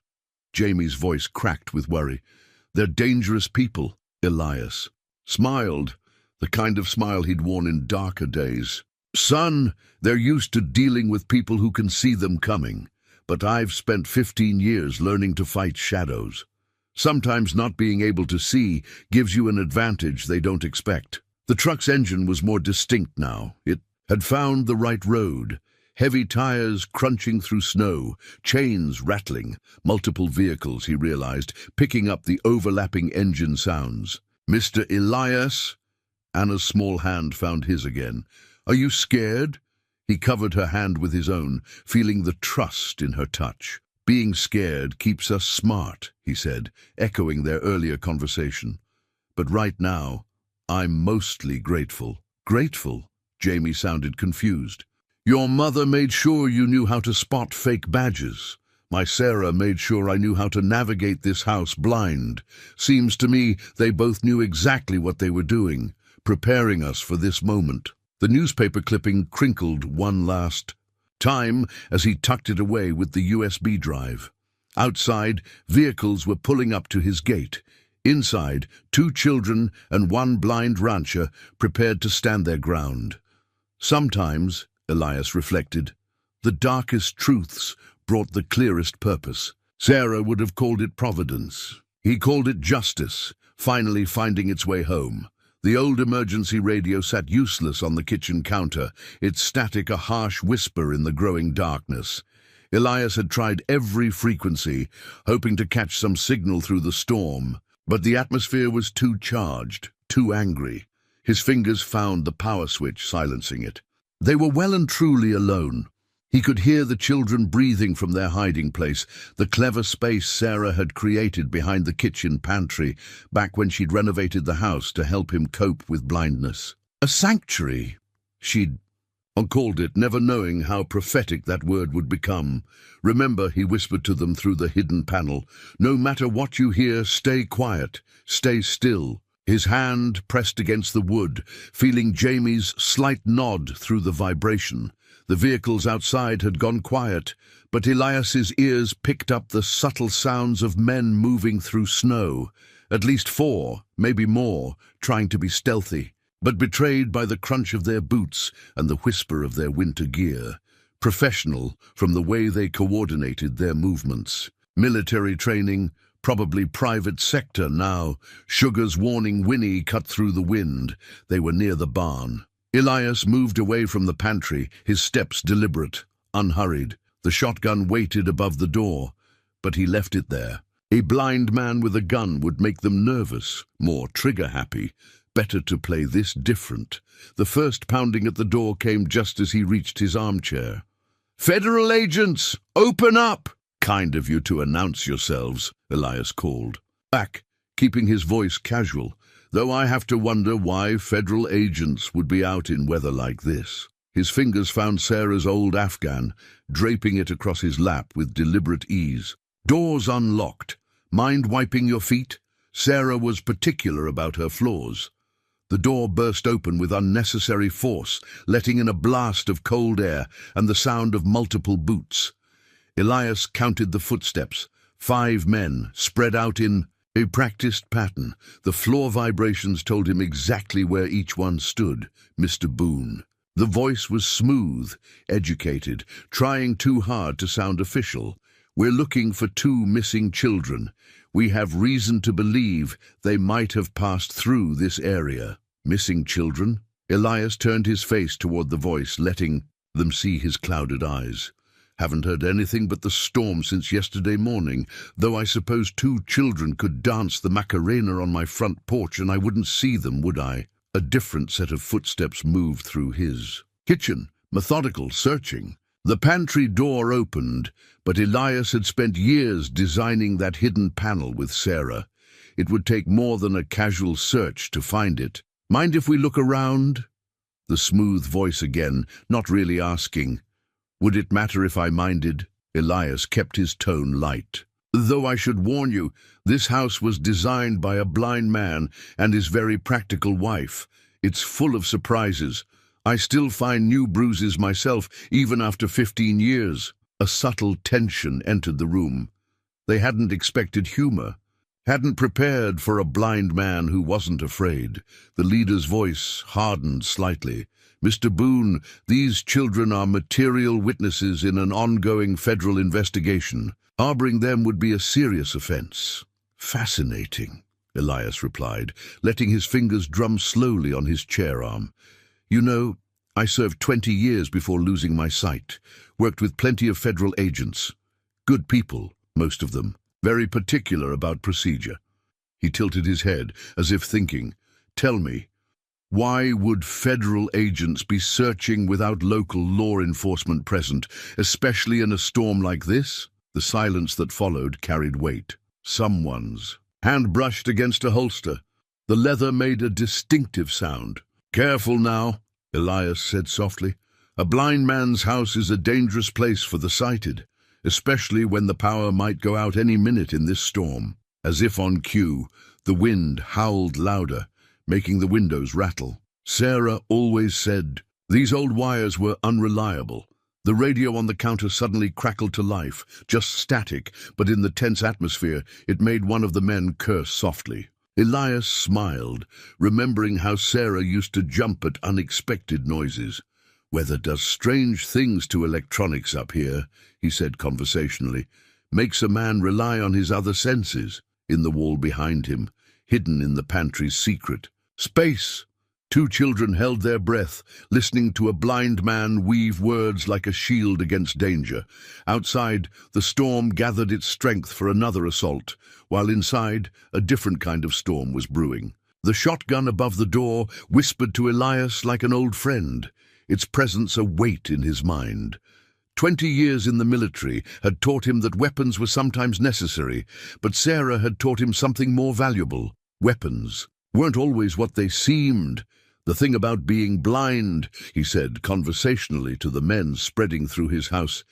[SPEAKER 1] Jamie's voice cracked with worry. They're dangerous people, Elias smiled, the kind of smile he'd worn in darker days. Son, they're used to dealing with people who can see them coming. But I've spent 15 years learning to fight shadows. Sometimes not being able to see gives you an advantage they don't expect. The truck's engine was more distinct now. It had found the right road. Heavy tires crunching through snow, chains rattling, multiple vehicles, he realized, picking up the overlapping engine sounds. Mr. Elias? Anna's small hand found his again. Are you scared? He covered her hand with his own, feeling the trust in her touch. Being scared keeps us smart, he said, echoing their earlier conversation. But right now, I'm mostly grateful. Grateful? Jamie sounded confused. Your mother made sure you knew how to spot fake badges. My Sarah made sure I knew how to navigate this house blind. Seems to me they both knew exactly what they were doing, preparing us for this moment. The newspaper clipping crinkled one last time as he tucked it away with the USB drive. Outside, vehicles were pulling up to his gate. Inside, 2 children and 1 blind rancher prepared to stand their ground. Sometimes, Elias reflected, the darkest truths brought the clearest purpose. Sarah would have called it providence. He called it justice, finally finding its way home. The old emergency radio sat useless on the kitchen counter, its static a harsh whisper in the growing darkness. Elias had tried every frequency, hoping to catch some signal through the storm, but the atmosphere was too charged, too angry. His fingers found the power switch, silencing it. They were well and truly alone. He could hear the children breathing from their hiding place, the clever space Sarah had created behind the kitchen pantry back when she'd renovated the house to help him cope with blindness. A sanctuary, she'd called it, never knowing how prophetic that word would become. Remember, he whispered to them through the hidden panel, no matter what you hear, stay quiet, stay still. His hand pressed against the wood, feeling Jamie's slight nod through the vibration. The vehicles outside had gone quiet, but Elias's ears picked up the subtle sounds of men moving through snow, at least 4, maybe more, trying to be stealthy, but betrayed by the crunch of their boots and the whisper of their winter gear. Professional from the way they coordinated their movements. Military training, probably private sector now. Sugar's warning whinny cut through the wind. They were near the barn. Elias moved away from the pantry, his steps deliberate, unhurried. The shotgun waited above the door, but he left it there. A blind man with a gun would make them nervous, more trigger-happy. Better to play this different. The first pounding at the door came just as he reached his armchair. "Federal agents, open up!" "Kind of you to announce yourselves," Elias called. Back, keeping his voice casual, though I have to wonder why federal agents would be out in weather like this. His fingers found Sarah's old Afghan, draping it across his lap with deliberate ease. Doors unlocked. Mind wiping your feet? Sarah was particular about her floors. The door burst open with unnecessary force, letting in a blast of cold air and the sound of multiple boots. Elias counted the footsteps. 5 men, spread out in a practiced pattern. The floor vibrations told him exactly where each one stood. Mr. Boone. The voice was smooth, educated, trying too hard to sound official. "We're looking for 2 missing children. We have reason to believe they might have passed through this area." Missing children? Elias turned his face toward the voice, letting them see his clouded eyes. "Haven't heard anything but the storm since yesterday morning, though I suppose 2 children could dance the Macarena on my front porch and I wouldn't see them, would I?" A different set of footsteps moved through his. "Kitchen, methodical, searching. The pantry door opened, but Elias had spent years designing that hidden panel with Sarah. It would take more than a casual search to find it. "Mind if we look around?" The smooth voice again, not really asking. "Would it matter if I minded?" Elias kept his tone light. "Though I should warn you, this house was designed by a blind man and his very practical wife. It's full of surprises. I still find new bruises myself, even after 15 years. A subtle tension entered the room. They hadn't expected humor, hadn't prepared for a blind man who wasn't afraid. The leader's voice hardened slightly. "Mr. Boone, these children are material witnesses in an ongoing federal investigation. Harboring them would be a serious offense." "Fascinating," Elias replied, letting his fingers drum slowly on his chair arm. "You know, I served 20 years before losing my sight, worked with plenty of federal agents. Good people, most of them, very particular about procedure." He tilted his head, as if thinking. "Tell me, why would federal agents be searching without local law enforcement present, especially in a storm like this?" The silence that followed carried weight. Someone's hand brushed against a holster. The leather made a distinctive sound. "Careful now," Elias said softly. "A blind man's house is a dangerous place for the sighted, especially when the power might go out any minute in this storm." As if on cue, the wind howled louder, making the windows rattle. Sarah always said these old wires were unreliable. The radio on the counter suddenly crackled to life, just static, but in the tense atmosphere it made one of the men curse softly. Elias smiled, remembering how Sarah used to jump at unexpected noises. "Weather does strange things to electronics up here," he said conversationally. "Makes a man rely on his other senses." In the wall behind him, hidden in the pantry's secret. "Space!" Two children held their breath, listening to a blind man weave words like a shield against danger. Outside, the storm gathered its strength for another assault, while inside, a different kind of storm was brewing. The shotgun above the door whispered to Elias like an old friend, its presence a weight in his mind. 20 years in the military had taught him that weapons were sometimes necessary, but Sarah had taught him something more valuable. Weapons weren't always what they seemed. "The thing about being blind," he said conversationally to the men spreading through his house,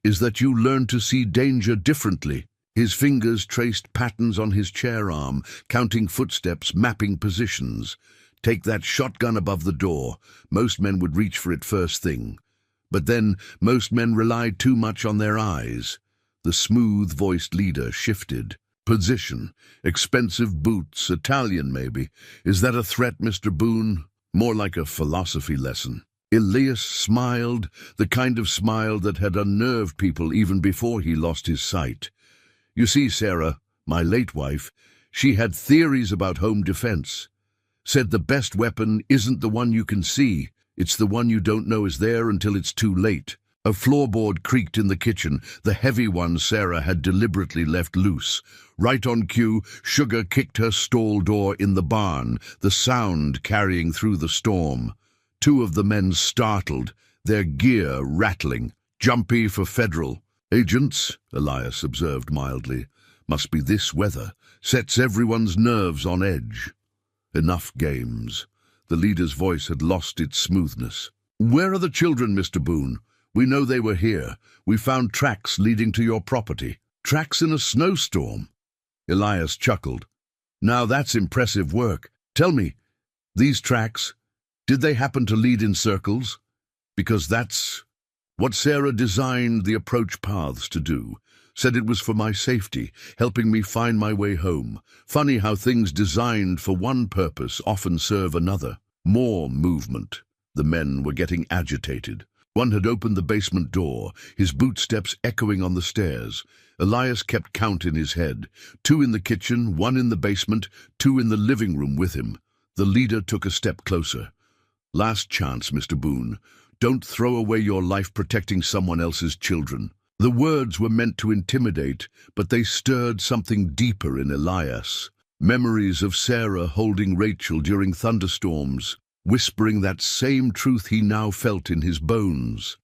[SPEAKER 1] "is that you learn to see danger differently." His fingers traced patterns on his chair arm, counting footsteps, mapping positions. Take that shotgun above the door. Most men would reach for it first thing. But then most men relied too much on their eyes. The smooth-voiced leader shifted. "Position, expensive boots, Italian maybe. Is that a threat, Mr. Boone?" "More like a philosophy lesson." Elias smiled, the kind of smile that had unnerved people even before he lost his sight. "You see, Sarah, my late wife, she had theories about home defense. Said the best weapon isn't the one you can see, it's the one you don't know is there until it's too late." A floorboard creaked in the kitchen, the heavy one Sarah had deliberately left loose. Right on cue, Sugar kicked her stall door in the barn, the sound carrying through the storm. Two of the men startled, their gear rattling. "Jumpy for federal agents," Elias observed mildly. "Must be this weather. Sets everyone's nerves on edge." Enough games. The leader's voice had lost its smoothness. "Where are the children, Mr. Boone? We know they were here. We found tracks leading to your property." "Tracks in a snowstorm?" Elias chuckled. "Now that's impressive work. Tell me, these tracks, did they happen to lead in circles? Because that's what Sarah designed the approach paths to do. Said it was for my safety, helping me find my way home. Funny how things designed for one purpose often serve another. More movement." The men were getting agitated. One had opened the basement door, his bootsteps echoing on the stairs. Elias kept count in his head. 2 in the kitchen, 1 in the basement, 2 in the living room with him. The leader took a step closer. "Last chance, Mr. Boone. Don't throw away your life protecting someone else's children." The words were meant to intimidate, but they stirred something deeper in Elias. Memories of Sarah holding Rachel during thunderstorms, whispering that same truth he now felt in his bones.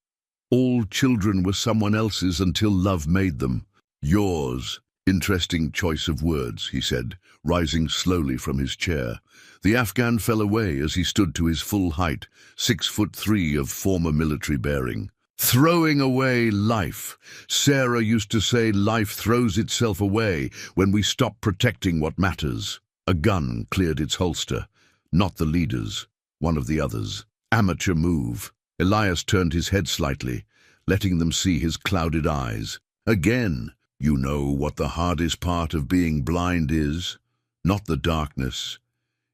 [SPEAKER 1] All children were someone else's until love made them. Yours. Interesting choice of words, he said, rising slowly from his chair. The Afghan fell away as he stood to his full height, 6'3" of former military bearing. Throwing away life. Sarah used to say life throws itself away when we stop protecting what matters. A gun cleared its holster. Not the leader's, one of the others. Amateur move. Elias turned his head slightly, letting them see his clouded eyes. Again, you know what the hardest part of being blind is? Not the darkness.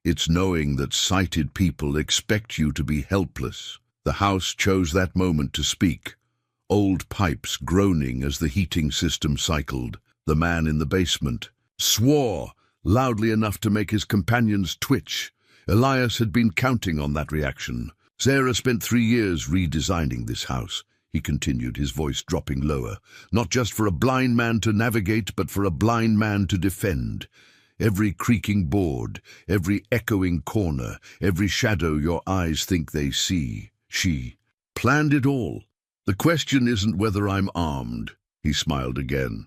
[SPEAKER 1] It's knowing that sighted people expect you to be helpless. The house chose that moment to speak. Old pipes groaning as the heating system cycled. The man in the basement swore loudly enough to make his companions twitch. Elias had been counting on that reaction. Sarah spent 3 years redesigning this house, he continued, his voice dropping lower. Not just for a blind man to navigate, but for a blind man to defend. Every creaking board, every echoing corner, every shadow your eyes think they see. She planned it all. The question isn't whether I'm armed, he smiled again.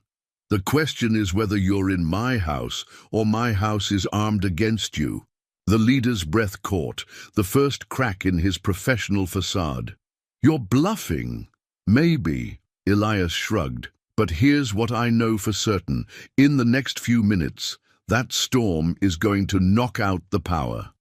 [SPEAKER 1] The question is whether you're in my house or my house is armed against you. The leader's breath caught, the first crack in his professional facade. You're bluffing. Maybe, Elias shrugged, but here's what I know for certain. In the next few minutes, that storm is going to knock out the power.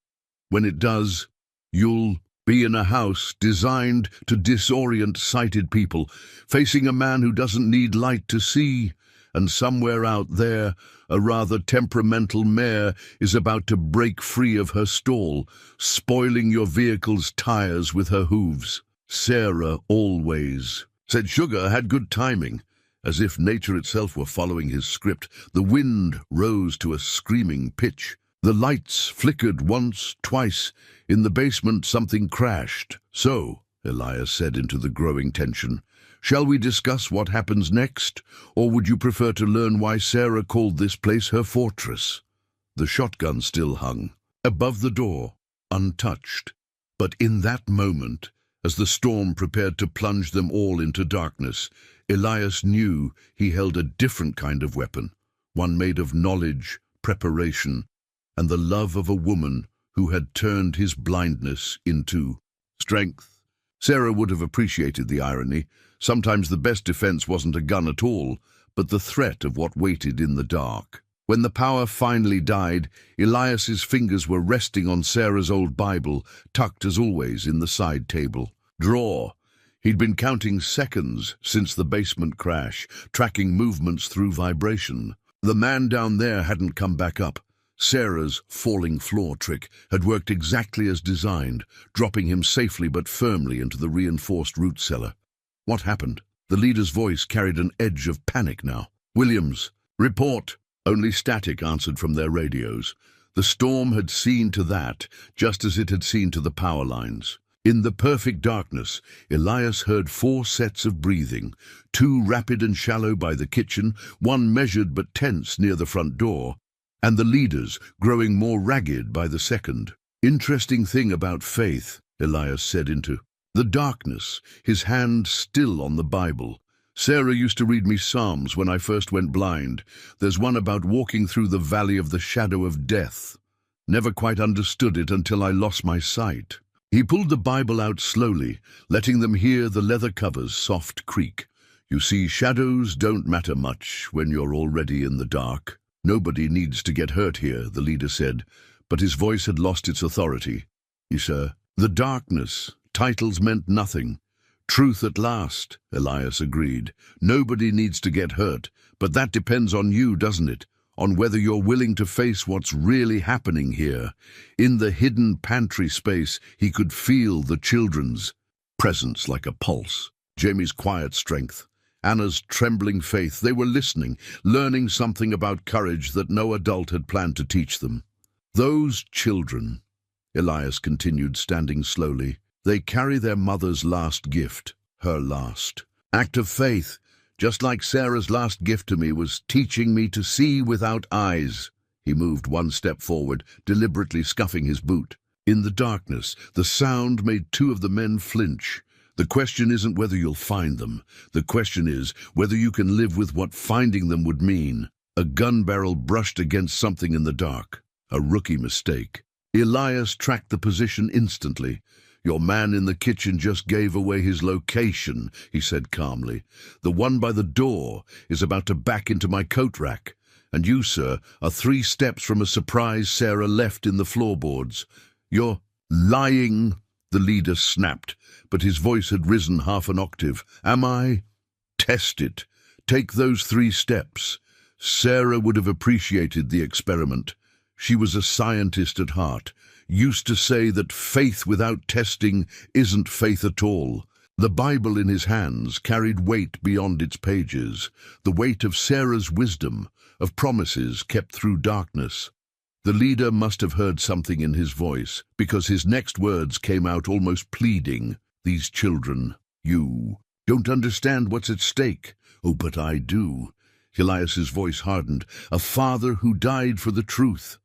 [SPEAKER 1] When it does, you'll be in a house designed to disorient sighted people, facing a man who doesn't need light to see, and somewhere out there, a rather temperamental mare is about to break free of her stall, spoiling your vehicle's tires with her hooves. Sarah always said Sugar had good timing. As if nature itself were following his script, the wind rose to a screaming pitch. The lights flickered once, twice. In the basement, something crashed. So, Elias said into the growing tension, shall we discuss what happens next, or would you prefer to learn why Sarah called this place her fortress? The shotgun still hung, above the door, untouched. But in that moment, as the storm prepared to plunge them all into darkness, Elias knew he held a different kind of weapon, one made of knowledge, preparation, and the love of a woman who had turned his blindness into strength. Sarah would have appreciated the irony. Sometimes the best defense wasn't a gun at all, but the threat of what waited in the dark. When the power finally died, Elias's fingers were resting on Sarah's old Bible, tucked as always in the side table. Drawer. He'd been counting seconds since the basement crash, tracking movements through vibration. The man down there hadn't come back up. Sarah's falling floor trick had worked exactly as designed, dropping him safely but firmly into the reinforced root cellar. What happened? The leader's voice carried an edge of panic now. Williams, report. Only static answered from their radios. The storm had seen to that, just as it had seen to the power lines. In the perfect darkness, Elias heard 4 sets of breathing, 2 rapid and shallow by the kitchen, 1 measured but tense near the front door, and the leaders growing more ragged by the second. Interesting thing about faith, Elias said into the darkness, his hand still on the Bible. Sarah used to read me Psalms when I first went blind. There's one about walking through the valley of the shadow of death. Never quite understood it until I lost my sight. He pulled the Bible out slowly, letting them hear the leather cover's soft creak. You see, shadows don't matter much when you're already in the dark. Nobody needs to get hurt here, the leader said, but his voice had lost its authority. Yes, sir. The darkness. Titles meant nothing. Truth at last, Elias agreed. Nobody needs to get hurt, but that depends on you, doesn't it? On whether you're willing to face what's really happening here. In the hidden pantry space, he could feel the children's presence like a pulse. Jamie's quiet strength, Anna's trembling faith. They were listening, learning something about courage that no adult had planned to teach them. Those children, Elias continued, standing slowly, they carry their mother's last gift, her last act of faith. Just like Sarah's last gift to me was teaching me to see without eyes. He moved 1 step forward, deliberately scuffing his boot. In the darkness, the sound made two of the men flinch. The question isn't whether you'll find them. The question is whether you can live with what finding them would mean. A gun barrel brushed against something in the dark. A rookie mistake. Elias tracked the position instantly. "Your man in the kitchen just gave away his location," he said calmly. "The one by the door is about to back into my coat rack. And you, sir, are 3 steps from a surprise Sarah left in the floorboards. You're lying," the leader snapped, but his voice had risen half an octave. "Am I? Test it. Take those 3 steps." Sarah would have appreciated the experiment. She was a scientist at heart, used to say that faith without testing isn't faith at all. The Bible in his hands carried weight beyond its pages, the weight of Sarah's wisdom, of promises kept through darkness. The leader must have heard something in his voice, because his next words came out almost pleading. "These children, you, don't understand what's at stake." "Oh, but I do." Elias's voice hardened. "A father who died for the truth.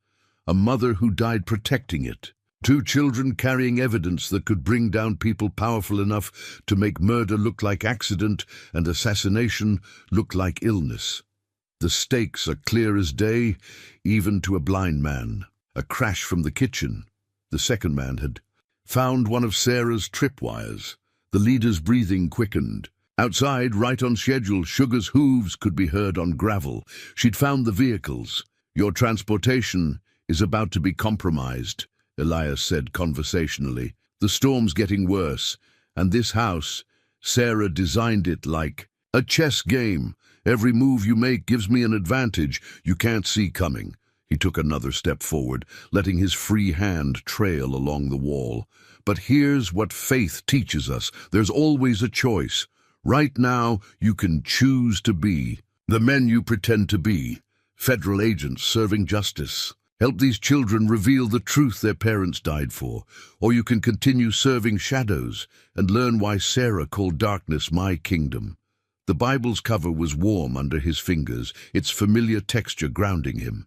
[SPEAKER 1] A mother who died protecting it. 2 children carrying evidence that could bring down people powerful enough to make murder look like accident and assassination look like illness. The stakes are clear as day, even to a blind man. A crash from the kitchen. The second man had found one of Sarah's tripwires. The leader's breathing quickened. Outside, right on schedule, Sugar's hooves could be heard on gravel. She'd found the vehicles. "Your transportation is about to be compromised," Elias said conversationally. "The storm's getting worse, and this house, Sarah designed it like a chess game. Every move you make gives me an advantage you can't see coming." He took another step forward, letting his free hand trail along the wall. "But here's what faith teaches us. There's always a choice. Right now, you can choose to be the men you pretend to be, federal agents serving justice. Help these children reveal the truth their parents died for, or you can continue serving shadows and learn why Sarah called darkness my kingdom." The Bible's cover was warm under his fingers, its familiar texture grounding him.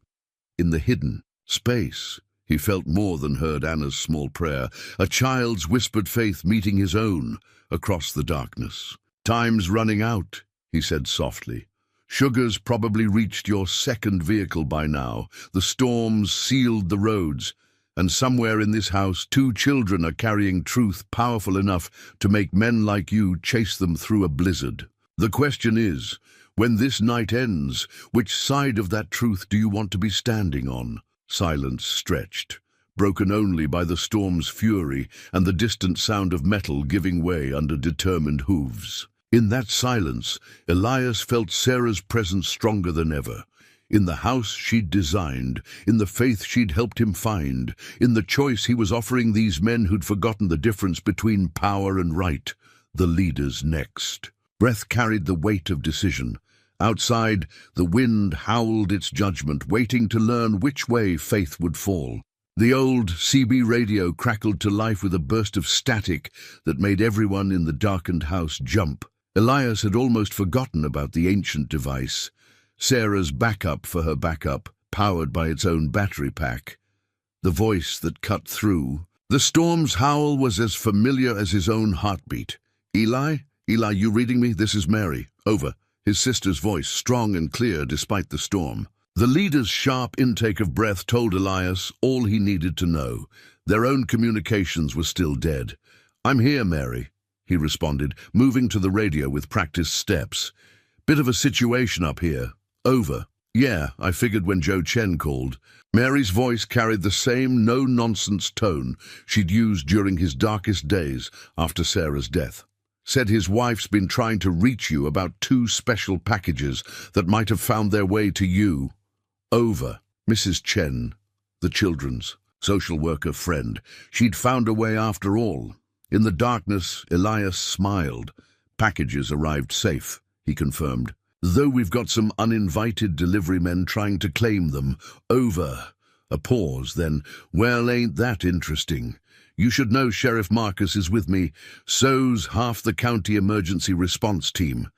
[SPEAKER 1] In the hidden space, he felt more than heard Anna's small prayer, a child's whispered faith meeting his own across the darkness. "Time's running out," he said softly. "Sugar's probably reached your 2nd vehicle by now. The storms sealed the roads, and somewhere in this house 2 children are carrying truth powerful enough to make men like you chase them through a blizzard. The question is, when this night ends, which side of that truth do you want to be standing on?" Silence stretched, broken only by the storm's fury and the distant sound of metal giving way under determined hooves. In that silence, Elias felt Sarah's presence stronger than ever. In the house she'd designed, in the faith she'd helped him find, in the choice he was offering these men who'd forgotten the difference between power and right, the leaders next. Breath carried the weight of decision. Outside, the wind howled its judgment, waiting to learn which way faith would fall. The old CB radio crackled to life with a burst of static that made everyone in the darkened house jump. Elias had almost forgotten about the ancient device, Sarah's backup for her backup, powered by its own battery pack. The voice that cut through. The storm's howl was as familiar as his own heartbeat. "Eli? Eli, you reading me? This is Mary. Over." His sister's voice, strong and clear despite the storm. The leader's sharp intake of breath told Elias all he needed to know. Their own communications were still dead. "I'm here, Mary," he responded, moving to the radio with practiced steps. "Bit of a situation up here. Over." "Yeah, I figured when Joe Chen called." Mary's voice carried the same no-nonsense tone she'd used during his darkest days after Sarah's death. "Said his wife's been trying to reach you about 2 special packages that might have found their way to you." Over. Mrs. Chen, the children's social worker friend. She'd found a way after all. In the darkness, Elias smiled. "Packages arrived safe," he confirmed. "Though we've got some uninvited delivery men trying to claim them." Over. A pause, then, "Well, ain't that interesting? You should know Sheriff Marcus is with me. So's half the county emergency response team.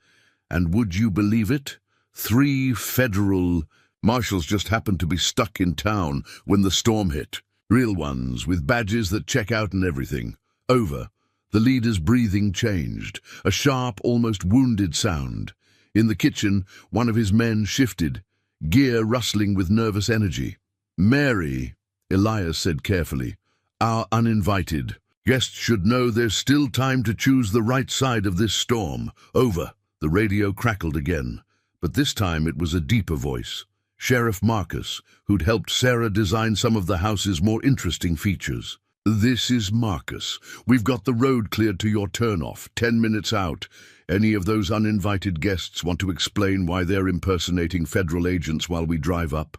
[SPEAKER 1] And would you believe it? 3 federal marshals just happened to be stuck in town when the storm hit. Real ones, with badges that check out and everything. Over. The leader's breathing changed, a sharp, almost wounded sound. In the kitchen, one of his men shifted, gear rustling with nervous energy. "Mary," Elias said carefully, "our uninvited. Guests should know there's still time to choose the right side of this storm. Over." The radio crackled again, but this time it was a deeper voice. Sheriff Marcus, who'd helped Sarah design some of the house's more interesting features. "This is Marcus. We've got the road cleared to your turnoff, 10 minutes out. Any of those uninvited guests want to explain why they're impersonating federal agents while we drive up?"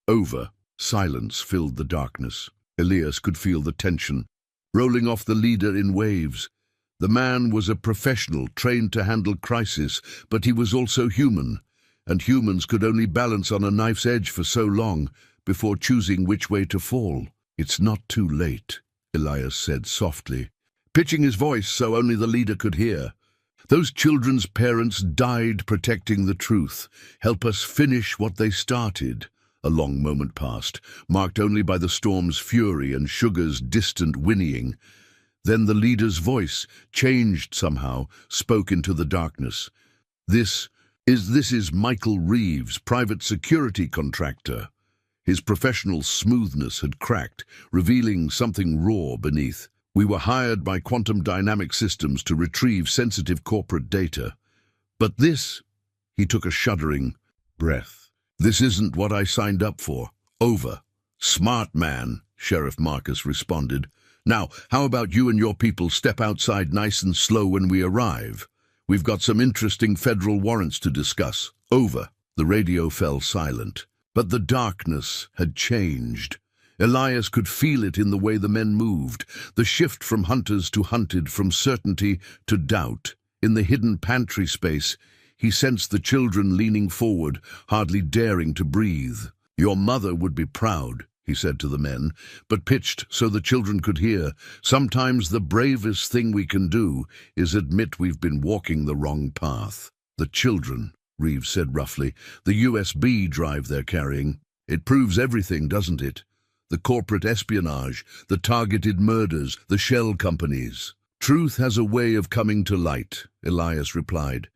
[SPEAKER 1] Over. Silence filled the darkness. Elias could feel the tension, rolling off the leader in waves. The man was a professional, trained to handle crisis, but he was also human, and humans could only balance on a knife's edge for so long before choosing which way to fall. "It's not too late," Elias said softly, pitching his voice so only the leader could hear. "Those children's parents died protecting the truth. Help us finish what they started." A long moment passed, marked only by the storm's fury and Sugar's distant whinnying. Then the leader's voice, changed somehow, spoke into the darkness. This is Michael Reeves, private security contractor." His professional smoothness had cracked, revealing something raw beneath. "We were hired by Quantum Dynamic Systems to retrieve sensitive corporate data. But this," he took a shuddering breath, "this isn't what I signed up for. Over." "Smart man," Sheriff Marcus responded. "Now, how about you and your people step outside nice and slow when we arrive? We've got some interesting federal warrants to discuss." Over. The radio fell silent. But the darkness had changed. Elias could feel it in the way the men moved, the shift from hunters to hunted, from certainty to doubt. In the hidden pantry space, he sensed the children leaning forward, hardly daring to breathe. "Your mother would be proud," he said to the men, but pitched so the children could hear. "Sometimes the bravest thing we can do is admit we've been walking the wrong path." "The children," Reeves said roughly, "the USB drive they're carrying. It proves everything, doesn't it? The corporate espionage, the targeted murders, the shell companies." "Truth has a way of coming to light," Elias replied,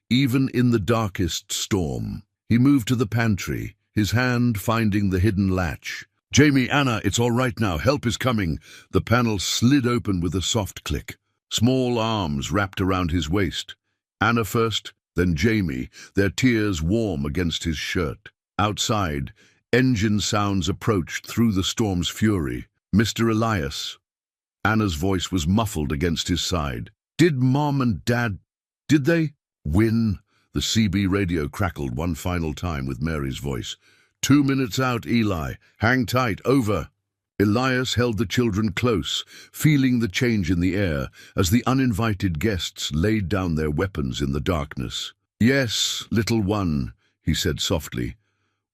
[SPEAKER 1] "even in the darkest storm." He moved to the pantry, his hand finding the hidden latch. "Jamie, Anna, it's all right now. Help is coming." The panel slid open with a soft click. Small arms wrapped around his waist. Anna first, then Jamie, their tears warm against his shirt. Outside, engine sounds approached through the storm's fury. "Mr. Elias." Anna's voice was muffled against his side. "Did Mom and Dad, did they win?" The CB radio crackled one final time with Mary's voice. 2 minutes out, Eli. Hang tight. Over." Elias held the children close, feeling the change in the air as the uninvited guests laid down their weapons in the darkness. "Yes, little one," he said softly.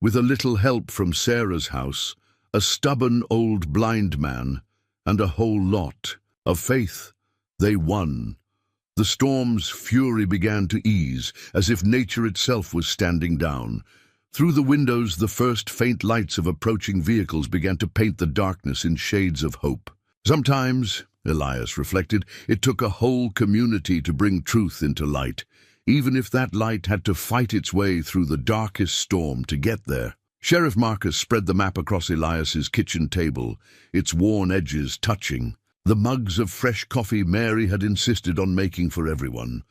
[SPEAKER 1] "With a little help from Sarah's house, a stubborn old blind man, and a whole lot of faith, they won." The storm's fury began to ease, as if nature itself was standing down. Through the windows, the first faint lights of approaching vehicles began to paint the darkness in shades of hope. Sometimes, Elias reflected, it took a whole community to bring truth into light, even if that light had to fight its way through the darkest storm to get there. Sheriff Marcus spread the map across Elias's kitchen table, its worn edges touching. The mugs of fresh coffee Mary had insisted on making for everyone.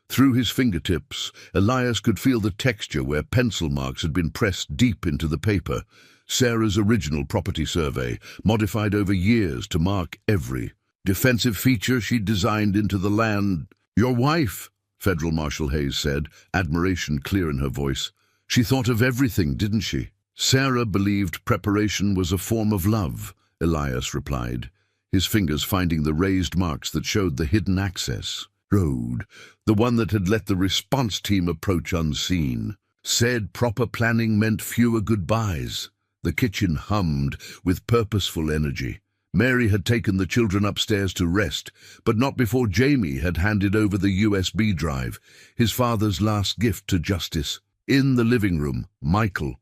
[SPEAKER 1] Through his fingertips, Elias could feel the texture where pencil marks had been pressed deep into the paper. Sarah's original property survey, modified over years to mark every defensive feature she'd designed into the land. "Your wife," Federal Marshal Hayes said, admiration clear in her voice. "She thought of everything, didn't she?" "Sarah believed preparation was a form of love," Elias replied, his fingers finding the raised marks that showed the hidden access road, the one that had let the response team approach unseen. Said proper planning meant fewer goodbyes. The kitchen hummed with purposeful energy. Mary had taken the children upstairs to rest, but not before Jamie had handed over the USB drive, his father's last gift to justice. In the living room, Michael,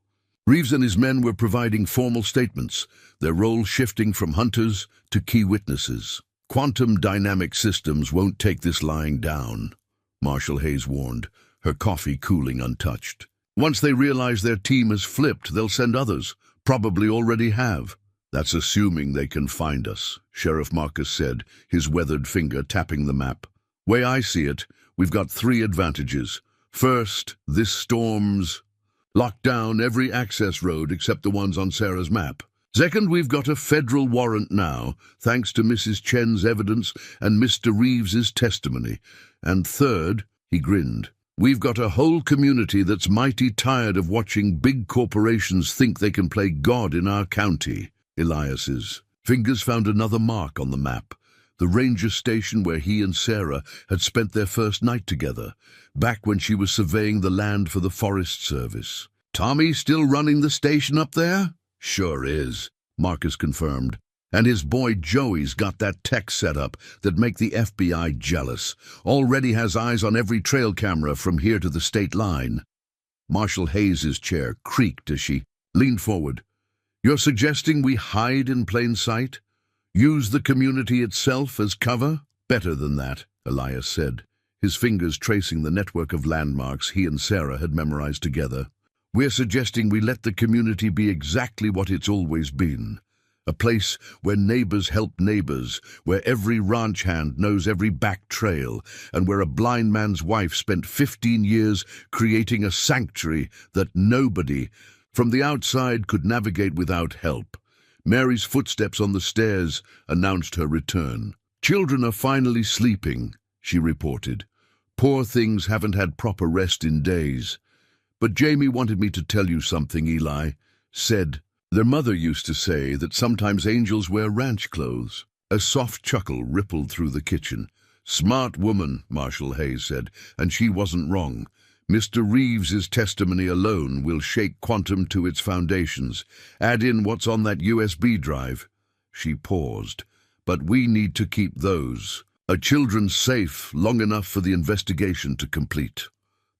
[SPEAKER 1] Reeves and his men were providing formal statements, their role shifting from hunters to key witnesses. "Quantum dynamic systems won't take this lying down," Marshal Hayes warned, her coffee cooling untouched. "Once they realize their team has flipped, they'll send others, probably already have." "That's assuming they can find us," Sheriff Marcus said, his weathered finger tapping the map. "Way I see it, we've got 3 advantages. First, this storm's locked down every access road except the ones on Sarah's map. Second, we've got a federal warrant now, thanks to Mrs. Chen's evidence and Mr. Reeves's testimony. And third," he grinned, "we've got a whole community that's mighty tired of watching big corporations think they can play God in our county." Elias's fingers found another mark on the map, the ranger station where he and Sarah had spent their first night together, back when she was surveying the land for the Forest Service. "Tommy still running the station up there?" "Sure is," Marcus confirmed. "And his boy Joey's got that tech set up that make the FBI jealous. Already has eyes on every trail camera from here to the state line." Marshal Hayes's chair creaked as she leaned forward. "You're suggesting we hide in plain sight? Use the community itself as cover?" "Better than that," Elias said, his fingers tracing the network of landmarks he and Sarah had memorized together. "We're suggesting we let the community be exactly what it's always been. A place where neighbors help neighbors, where every ranch hand knows every back trail, and where a blind man's wife spent 15 years creating a sanctuary that nobody from the outside could navigate without help." Mary's footsteps on the stairs announced her return. "Children are finally sleeping," she reported. "Poor things haven't had proper rest in days. But Jamie wanted me to tell you something, Eli. Said their mother used to say that sometimes angels wear ranch clothes." A soft chuckle rippled through the kitchen. "Smart woman," Marshal Hayes said, "and she wasn't wrong. Mr. Reeves's testimony alone will shake Quantum to its foundations. Add in what's on that USB drive." She paused. "But we need to keep those children safe long enough for the investigation to complete.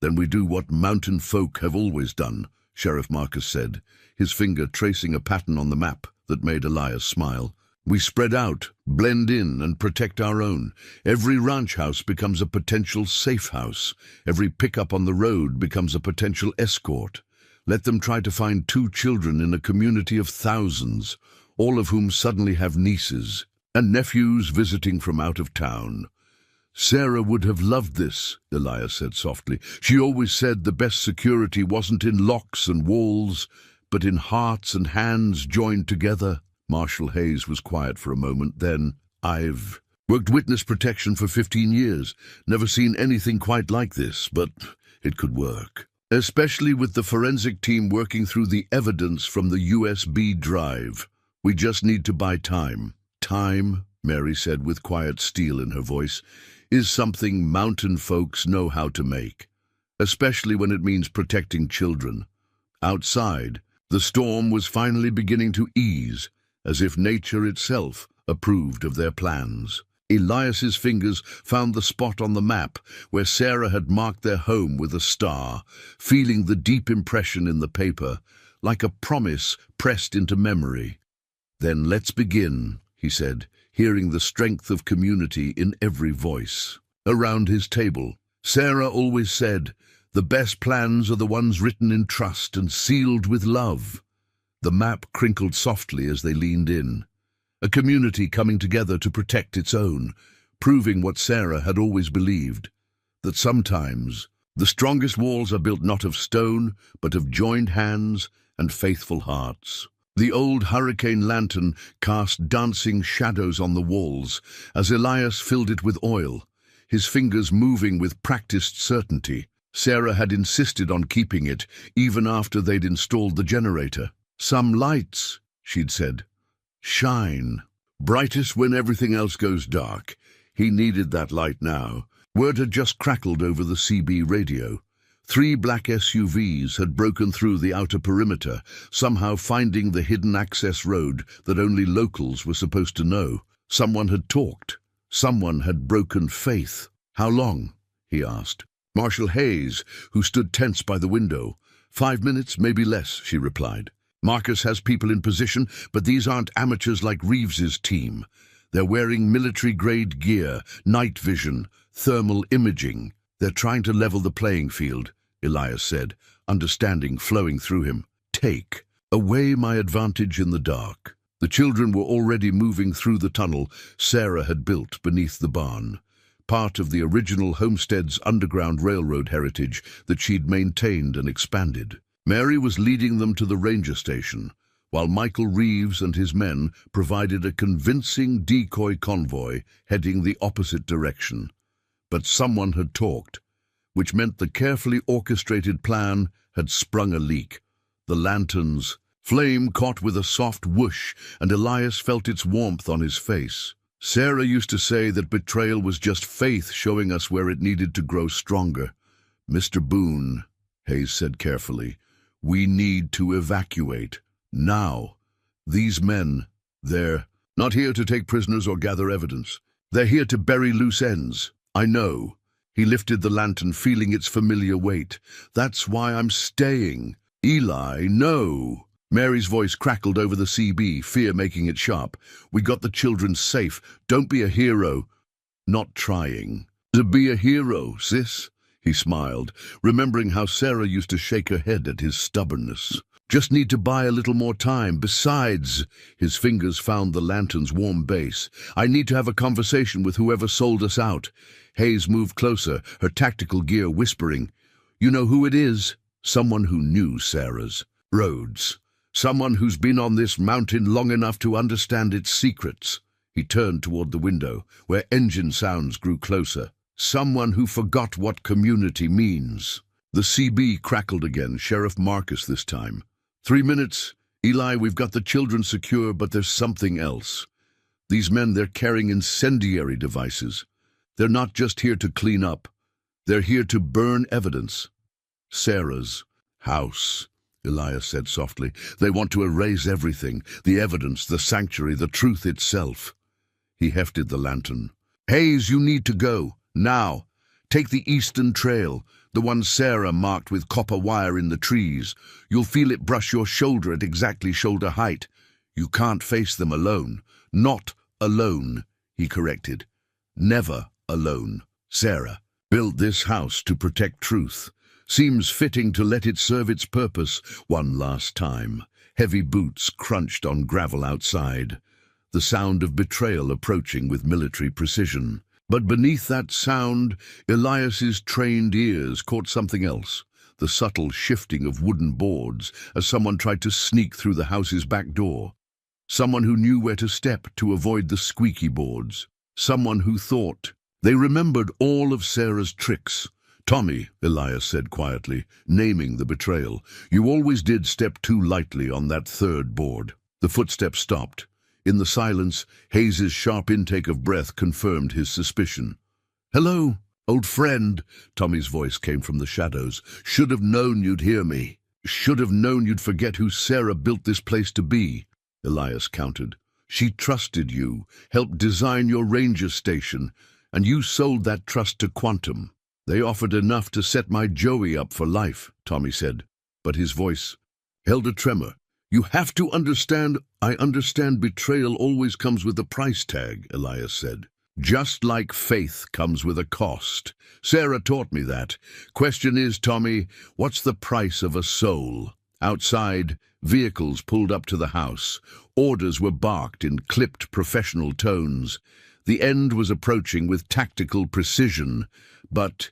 [SPEAKER 1] Then we do what mountain folk have always done," Sheriff Marcus said, his finger tracing a pattern on the map that made Elias smile. "We spread out, blend in, and protect our own. Every ranch house becomes a potential safe house. Every pickup on the road becomes a potential escort. Let them try to find 2 children in a community of thousands, all of whom suddenly have nieces and nephews visiting from out of town." "Sarah would have loved this," Elias said softly. "She always said the best security wasn't in locks and walls, but in hearts and hands joined together." Marshal Hayes was quiet for a moment, then, "I've worked witness protection for 15 years. Never seen anything quite like this, but it could work. Especially with the forensic team working through the evidence from the USB drive. We just need to buy time." "Time," Mary said with quiet steel in her voice, "is something mountain folks know how to make, especially when it means protecting children." Outside, the storm was finally beginning to ease, as if nature itself approved of their plans. Elias's fingers found the spot on the map where Sarah had marked their home with a star, feeling the deep impression in the paper, like a promise pressed into memory. "Then let's begin," he said, hearing the strength of community in every voice. Around his table, Sarah always said, "The best plans are the ones written in trust and sealed with love." The map crinkled softly as they leaned in. A community coming together to protect its own, proving what Sarah had always believed, that sometimes the strongest walls are built not of stone, but of joined hands and faithful hearts. The old hurricane lantern cast dancing shadows on the walls as Elias filled it with oil, his fingers moving with practiced certainty. Sarah had insisted on keeping it even after they'd installed the generator. "Some lights," she'd said, "shine. Brightest when everything else goes dark." He needed that light now. Word had just crackled over the CB radio. 3 black SUVs had broken through the outer perimeter, somehow finding the hidden access road that only locals were supposed to know. Someone had talked. Someone had broken faith. "How long?" he asked. Marshal Hayes, who stood tense by the window, 5 minutes, maybe less, she replied. Marcus has people in position, but these aren't amateurs like Reeves's team. They're wearing military-grade gear, night vision, thermal imaging. They're trying to level the playing field, Elias said, understanding flowing through him. Take away my advantage in the dark. The children were already moving through the tunnel Sarah had built beneath the barn, part of the original homestead's Underground Railroad heritage that she'd maintained and expanded. Mary was leading them to the ranger station, while Michael Reeves and his men provided a convincing decoy convoy heading the opposite direction. But someone had talked, which meant the carefully orchestrated plan had sprung a leak. The lantern's flame caught with a soft whoosh, and Elias felt its warmth on his face. Sarah used to say that betrayal was just faith showing us where it needed to grow stronger. Mr. Boone, Hayes said carefully, we need to evacuate. Now. These men, they're not here to take prisoners or gather evidence. They're here to bury loose ends. I know. He lifted the lantern, feeling its familiar weight. That's why I'm staying. Eli, no. Mary's voice crackled over the CB, fear making it sharp. We got the children safe. Don't be a hero. Not trying. To be a hero, sis? He smiled, remembering how Sarah used to shake her head at his stubbornness. Just need to buy a little more time. Besides, his fingers found the lantern's warm base. I need to have a conversation with whoever sold us out. Hayes moved closer, her tactical gear whispering. You know who it is? Someone who knew Sarah's. Rhodes. Someone who's been on this mountain long enough to understand its secrets. He turned toward the window, where engine sounds grew closer. Someone who forgot what community means. The CB crackled again, Sheriff Marcus this time. 3 minutes. Eli, we've got the children secure, but there's something else. These men, they're carrying incendiary devices. They're not just here to clean up. They're here to burn evidence. Sarah's house, Elias said softly. They want to erase everything, the evidence, the sanctuary, the truth itself. He hefted the lantern. Hayes, you need to go. Now. Take the eastern trail, the one Sarah marked with copper wire in the trees. You'll feel it brush your shoulder at exactly shoulder height. You can't face them alone. Not alone, he corrected. Never alone. Sarah built this house to protect truth. Seems fitting to let it serve its purpose one last time. Heavy boots crunched on gravel outside. The sound of betrayal approaching with military precision. But beneath that sound, Elias's trained ears caught something else. The subtle shifting of wooden boards as someone tried to sneak through the house's back door. Someone who knew where to step to avoid the squeaky boards. Someone who thought. They remembered all of Sarah's tricks. Tommy, Elias said quietly, naming the betrayal. You always did step too lightly on that third board. The footsteps stopped. In the silence, Hayes's sharp intake of breath confirmed his suspicion. Hello, old friend, Tommy's voice came from the shadows. Should have known you'd hear me. Should have known you'd forget who Sarah built this place to be, Elias countered. She trusted you, helped design your ranger station, and you sold that trust to Quantum. They offered enough to set my Joey up for life, Tommy said, but his voice held a tremor. You have to understand. I understand betrayal always comes with a price tag, Elias said. Just like faith comes with a cost. Sarah taught me that. Question is, Tommy, what's the price of a soul? Outside, vehicles pulled up to the house. Orders were barked in clipped professional tones. The end was approaching with tactical precision, but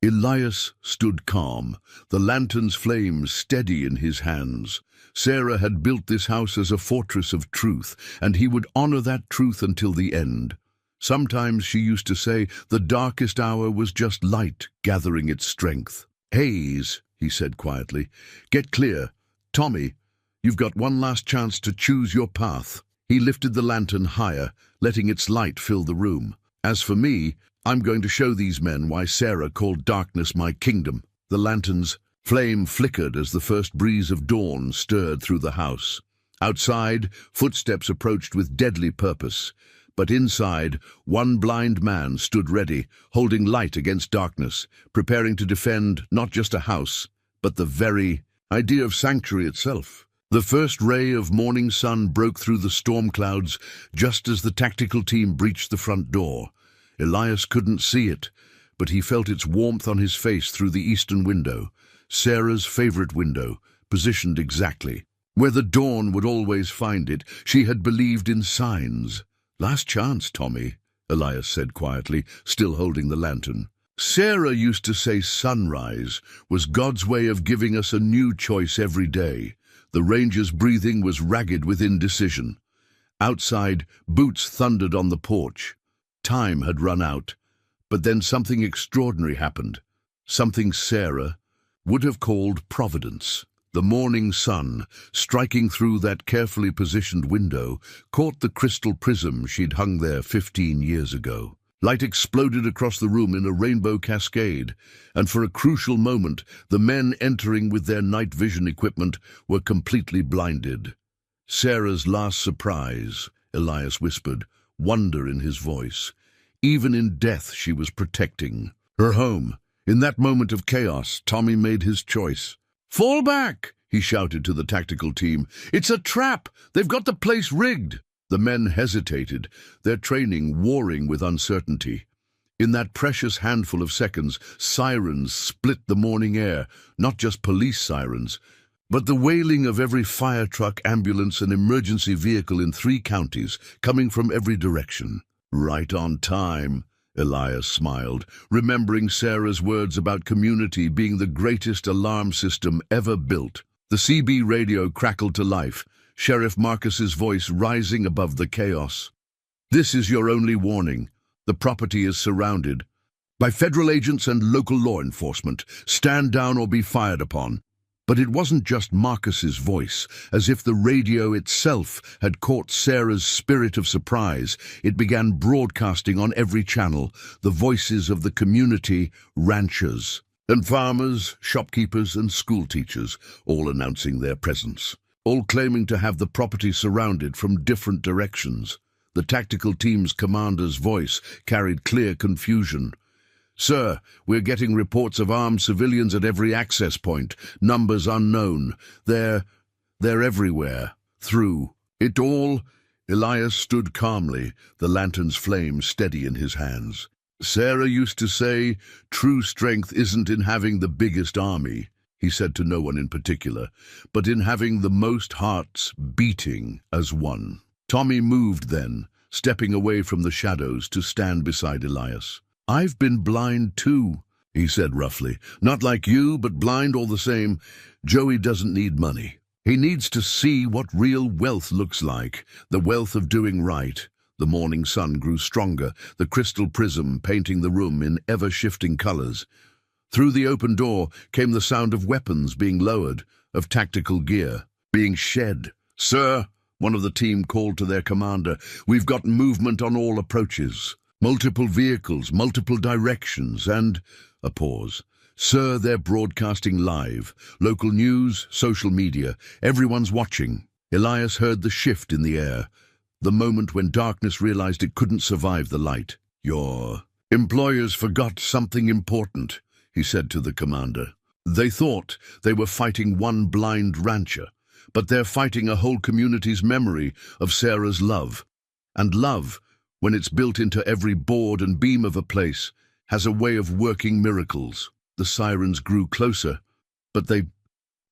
[SPEAKER 1] Elias stood calm, the lantern's flames steady in his hands. Sarah had built this house as a fortress of truth, and he would honor that truth until the end. Sometimes, she used to say, the darkest hour was just light gathering its strength. Hayes, he said quietly, get clear. Tommy, you've got one last chance to choose your path. He lifted the lantern higher, letting its light fill the room. As for me, I'm going to show these men why Sarah called darkness my kingdom. The lantern's flame flickered as the first breeze of dawn stirred through the house. Outside, footsteps approached with deadly purpose. But inside, one blind man stood ready, holding light against darkness, preparing to defend not just a house, but the very idea of sanctuary itself. The first ray of morning sun broke through the storm clouds just as the tactical team breached the front door. Elias couldn't see it, but he felt its warmth on his face through the eastern window, Sarah's favorite window, positioned exactly where the dawn would always find it. She had believed in signs. "Last chance, Tommy," Elias said quietly, still holding the lantern. "Sarah used to say sunrise was God's way of giving us a new choice every day." The ranger's breathing was ragged with indecision. Outside, boots thundered on the porch. Time had run out, but then something extraordinary happened. Something Sarah would have called providence. The morning sun, striking through that carefully positioned window, caught the crystal prism she'd hung there 15 years ago. Light exploded across the room in a rainbow cascade, and for a crucial moment, the men entering with their night vision equipment were completely blinded. "Sarah's last surprise," Elias whispered, wonder in his voice. Even in death she was protecting her home. In that moment of chaos, Tommy made his choice. "Fall back!" he shouted to the tactical team. "It's a trap! They've got the place rigged!" The men hesitated, their training warring with uncertainty. In that precious handful of seconds, sirens split the morning air, not just police sirens, but the wailing of every fire truck, ambulance, and emergency vehicle in 3 counties, coming from every direction. "Right on time," Elias smiled, remembering Sarah's words about community being the greatest alarm system ever built. The CB radio crackled to life, Sheriff Marcus's voice rising above the chaos. "This is your only warning. The property is surrounded by federal agents and local law enforcement. Stand down or be fired upon." But it wasn't just Marcus's voice. As if the radio itself had caught Sarah's spirit of surprise, it began broadcasting on every channel, the voices of the community, ranchers, and farmers, shopkeepers, and schoolteachers, all announcing their presence, all claiming to have the property surrounded from different directions. The tactical team's commander's voice carried clear confusion. "Sir, we're getting reports of armed civilians at every access point. Numbers unknown. They're everywhere. Through it all." Elias stood calmly, the lantern's flame steady in his hands. "Sarah used to say, 'True strength isn't in having the biggest army,'" he said to no one in particular, "but in having the most hearts beating as one." Tommy moved then, stepping away from the shadows to stand beside Elias. "I've been blind too," he said roughly. "Not like you, but blind all the same. Joey doesn't need money. He needs to see what real wealth looks like, the wealth of doing right." The morning sun grew stronger, the crystal prism painting the room in ever-shifting colors. Through the open door came the sound of weapons being lowered, of tactical gear being shed. "Sir," one of the team called to their commander, "we've got movement on all approaches. Multiple vehicles, multiple directions, and—" a pause. "Sir, they're broadcasting live. Local news, social media. Everyone's watching." Elias heard the shift in the air, the moment when darkness realized it couldn't survive the light. "Your employers forgot something important," he said to the commander. "They thought they were fighting one blind rancher, but they're fighting a whole community's memory of Sarah's love. And love, when it's built into every board and beam of a place, has a way of working miracles." The sirens grew closer, but they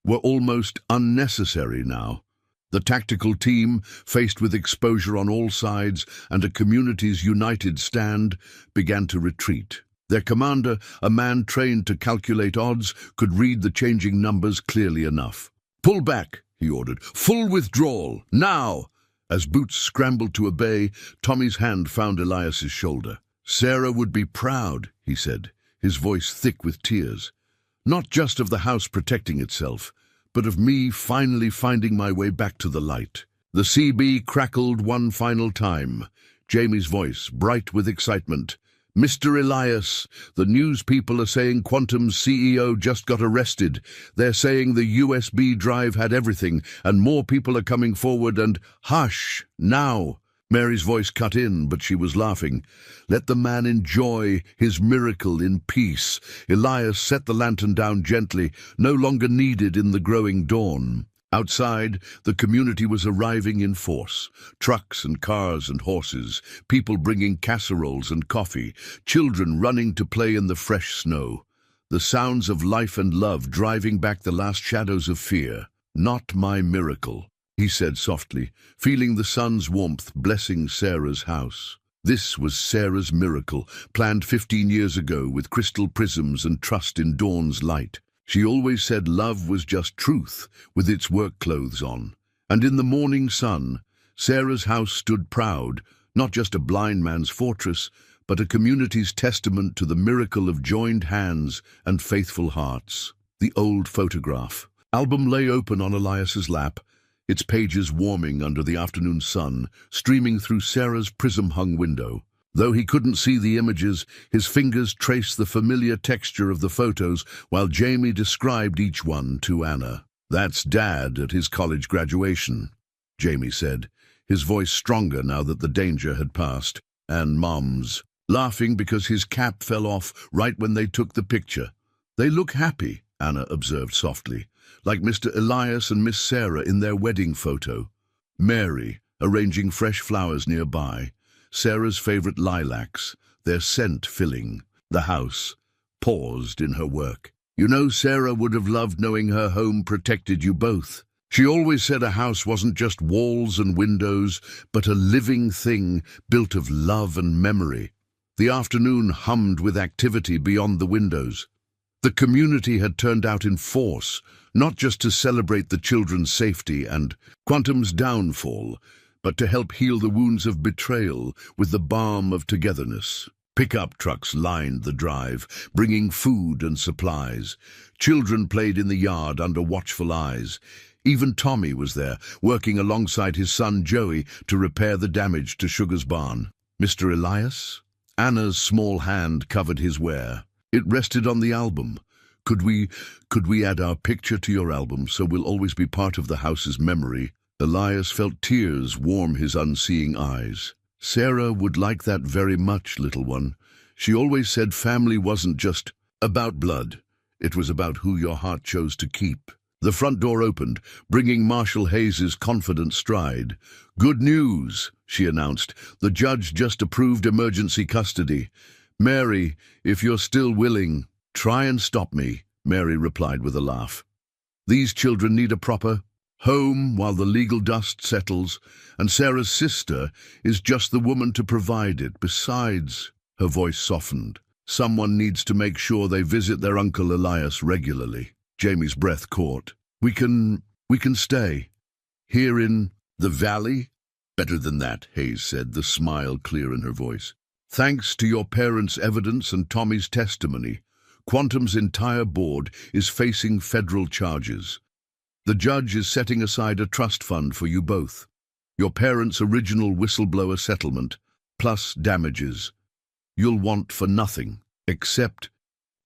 [SPEAKER 1] were almost unnecessary now. The tactical team, faced with exposure on all sides and a community's united stand, began to retreat. Their commander, a man trained to calculate odds, could read the changing numbers clearly enough. "Pull back," he ordered. "Full withdrawal, now!" As Boots scrambled to obey, Tommy's hand found Elias's shoulder. "Sarah would be proud," he said, his voice thick with tears. "Not just of the house protecting itself, but of me finally finding my way back to the light." The CB crackled one final time, Jamie's voice bright with excitement. "Mr. Elias, the news people are saying Quantum's CEO just got arrested. They're saying the USB drive had everything, and more people are coming forward and—" "Hush, now!" Mary's voice cut in, but she was laughing. Let the man enjoy his miracle in peace. Elias set the lantern down gently, no longer needed in the growing dawn. Outside, the community was arriving in force. Trucks and cars and horses, people bringing casseroles and coffee, children running to play in the fresh snow. The sounds of life and love driving back the last shadows of fear. Not my miracle, he said softly, feeling the sun's warmth blessing Sarah's house. This was Sarah's miracle, planned 15 years ago with crystal prisms and trust in dawn's light. She always said love was just truth, with its work clothes on. And in the morning sun, Sarah's house stood proud, not just a blind man's fortress, but a community's testament to the miracle of joined hands and faithful hearts. The old photograph album lay open on Elias's lap, its pages warming under the afternoon sun, streaming through Sarah's prism-hung window. Though he couldn't see the images, his fingers traced the familiar texture of the photos while Jamie described each one to Anna. "That's Dad at his college graduation," Jamie said, his voice stronger now that the danger had passed. "And Mom's," laughing because his cap fell off right when they took the picture. "They look happy," Anna observed softly, like Mr. Elias and Miss Sarah in their wedding photo. Mary, arranging fresh flowers nearby, Sarah's favorite lilacs, their scent filling the house, paused in her work. "You know, Sarah would have loved knowing her home protected you both. She always said a house wasn't just walls and windows, but a living thing built of love and memory." The afternoon hummed with activity beyond the windows. The community had turned out in force, not just to celebrate the children's safety and Quantum's downfall, but to help heal the wounds of betrayal with the balm of togetherness. Pickup trucks lined the drive, bringing food and supplies. Children played in the yard under watchful eyes. Even Tommy was there, working alongside his son Joey to repair the damage to Sugar's barn. "Mr. Elias?" Anna's small hand covered his wear. It rested on the album. Could we add our picture to your album so we'll always be part of the house's memory?" Elias felt tears warm his unseeing eyes. "Sarah would like that very much, little one. She always said family wasn't just about blood. It was about who your heart chose to keep." The front door opened, bringing Marshall Hayes's confident stride. "Good news," she announced. "The judge just approved emergency custody. Mary, if you're still willing..." "Try and stop me," Mary replied with a laugh. "These children need a proper home while the legal dust settles, and Sarah's sister is just the woman to provide it. Besides," her voice softened, "someone needs to make sure they visit their Uncle Elias regularly." Jamie's breath caught. We can stay here in the valley?" "Better than that," Hayes said, the smile clear in her voice. "Thanks to your parents' evidence and Tommy's testimony, Quantum's entire board is facing federal charges. The judge is setting aside a trust fund for you both. Your parents' original whistleblower settlement, plus damages. You'll want for nothing, except..."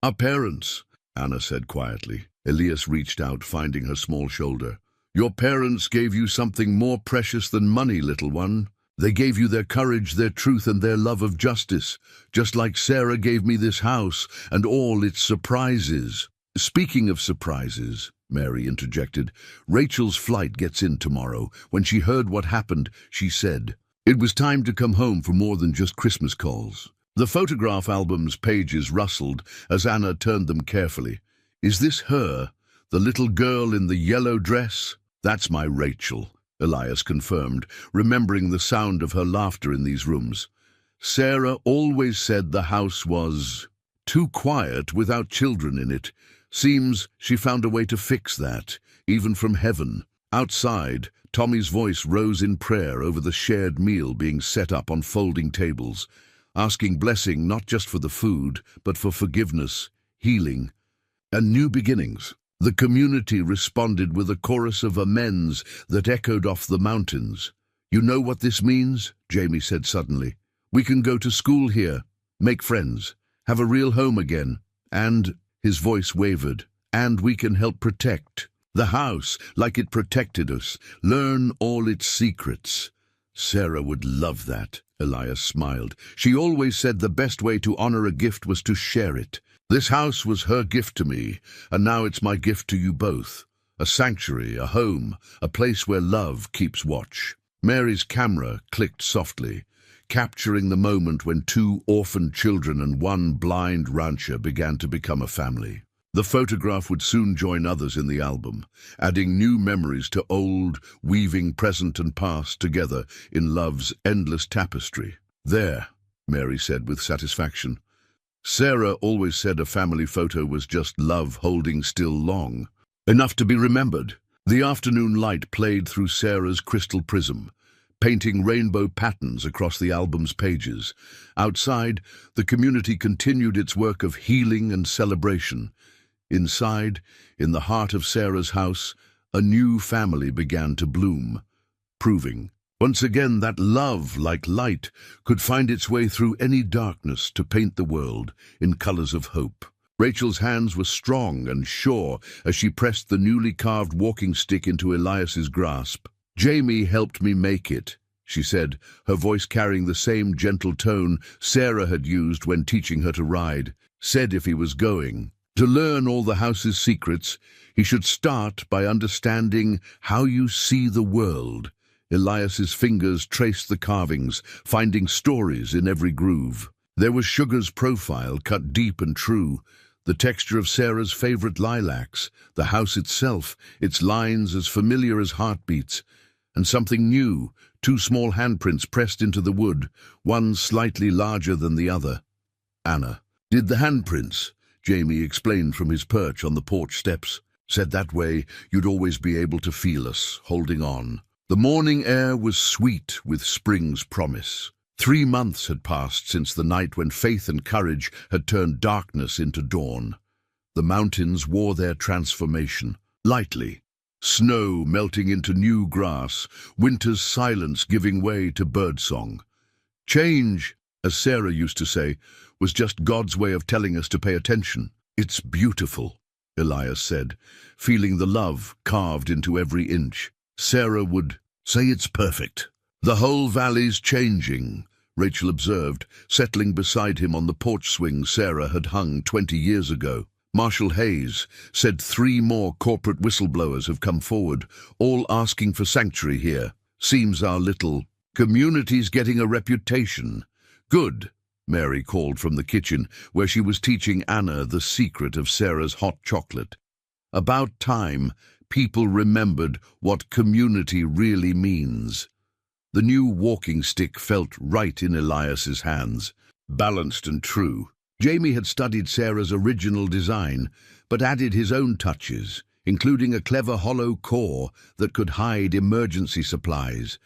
[SPEAKER 1] "Our parents," Anna said quietly. Elias reached out, finding her small shoulder. "Your parents gave you something more precious than money, little one. They gave you their courage, their truth, and their love of justice, just like Sarah gave me this house and all its surprises." "Speaking of surprises," Mary interjected, "Rachel's flight gets in tomorrow. When she heard what happened, she said it was time to come home for more than just Christmas calls." The photograph album's pages rustled as Anna turned them carefully. "Is this her, the little girl in the yellow dress?" "That's my Rachel," Elias confirmed, remembering the sound of her laughter in these rooms. "Sarah always said the house was too quiet without children in it. Seems she found a way to fix that, even from heaven." Outside, Tommy's voice rose in prayer over the shared meal being set up on folding tables, asking blessing not just for the food, but for forgiveness, healing, and new beginnings. The community responded with a chorus of amens that echoed off the mountains. "You know what this means?" Jamie said suddenly. "We can go to school here, make friends, have a real home again, and..." His voice wavered. "And we can help protect the house like it protected us, learn all its secrets." Sarah would love that, Elias smiled. She always said the best way to honor a gift was to share it. This house was her gift to me, and now it's my gift to you both. A sanctuary, a home, a place where love keeps watch. Mary's camera clicked softly, capturing the moment when two orphaned children and one blind rancher began to become a family. The photograph would soon join others in the album, adding new memories to old, weaving present and past together in love's endless tapestry. "There," Mary said with satisfaction. Sarah always said a family photo was just love holding still long, enough to be remembered. The afternoon light played through Sarah's crystal prism, painting rainbow patterns across the album's pages. Outside, the community continued its work of healing and celebration. Inside, in the heart of Sarah's house, a new family began to bloom, proving once again that love, like light, could find its way through any darkness to paint the world in colors of hope. Rachel's hands were strong and sure as she pressed the newly carved walking stick into Elias's grasp. "Jamie helped me make it," she said, her voice carrying the same gentle tone Sarah had used when teaching her to ride. "Said if he was going to learn all the house's secrets, he should start by understanding how you see the world." Elias's fingers traced the carvings, finding stories in every groove. There was Sugar's profile, cut deep and true, the texture of Sarah's favorite lilacs, the house itself, its lines as familiar as heartbeats, and something new, two small handprints pressed into the wood, one slightly larger than the other. "Anna did the handprints," Jamie explained from his perch on the porch steps. "Said that way you'd always be able to feel us, holding on." The morning air was sweet with spring's promise. 3 months had passed since the night when faith and courage had turned darkness into dawn. The mountains wore their transformation, lightly. Snow melting into new grass, winter's silence giving way to birdsong. Change, as Sarah used to say, was just God's way of telling us to pay attention. "It's beautiful," Elias said, feeling the love carved into every inch. Sarah would say it's perfect. "The whole valley's changing," Rachel observed, settling beside him on the porch swing Sarah had hung 20 years ago. Marshall Hayes said 3 more corporate whistleblowers have come forward, all asking for sanctuary here. "Seems our little community's getting a reputation." "Good," Mary called from the kitchen, where she was teaching Anna the secret of Sarah's hot chocolate. "About time people remembered what community really means." The new walking stick felt right in Elias's hands, balanced and true. Jamie had studied Sarah's original design, but added his own touches, including a clever hollow core that could hide emergency supplies.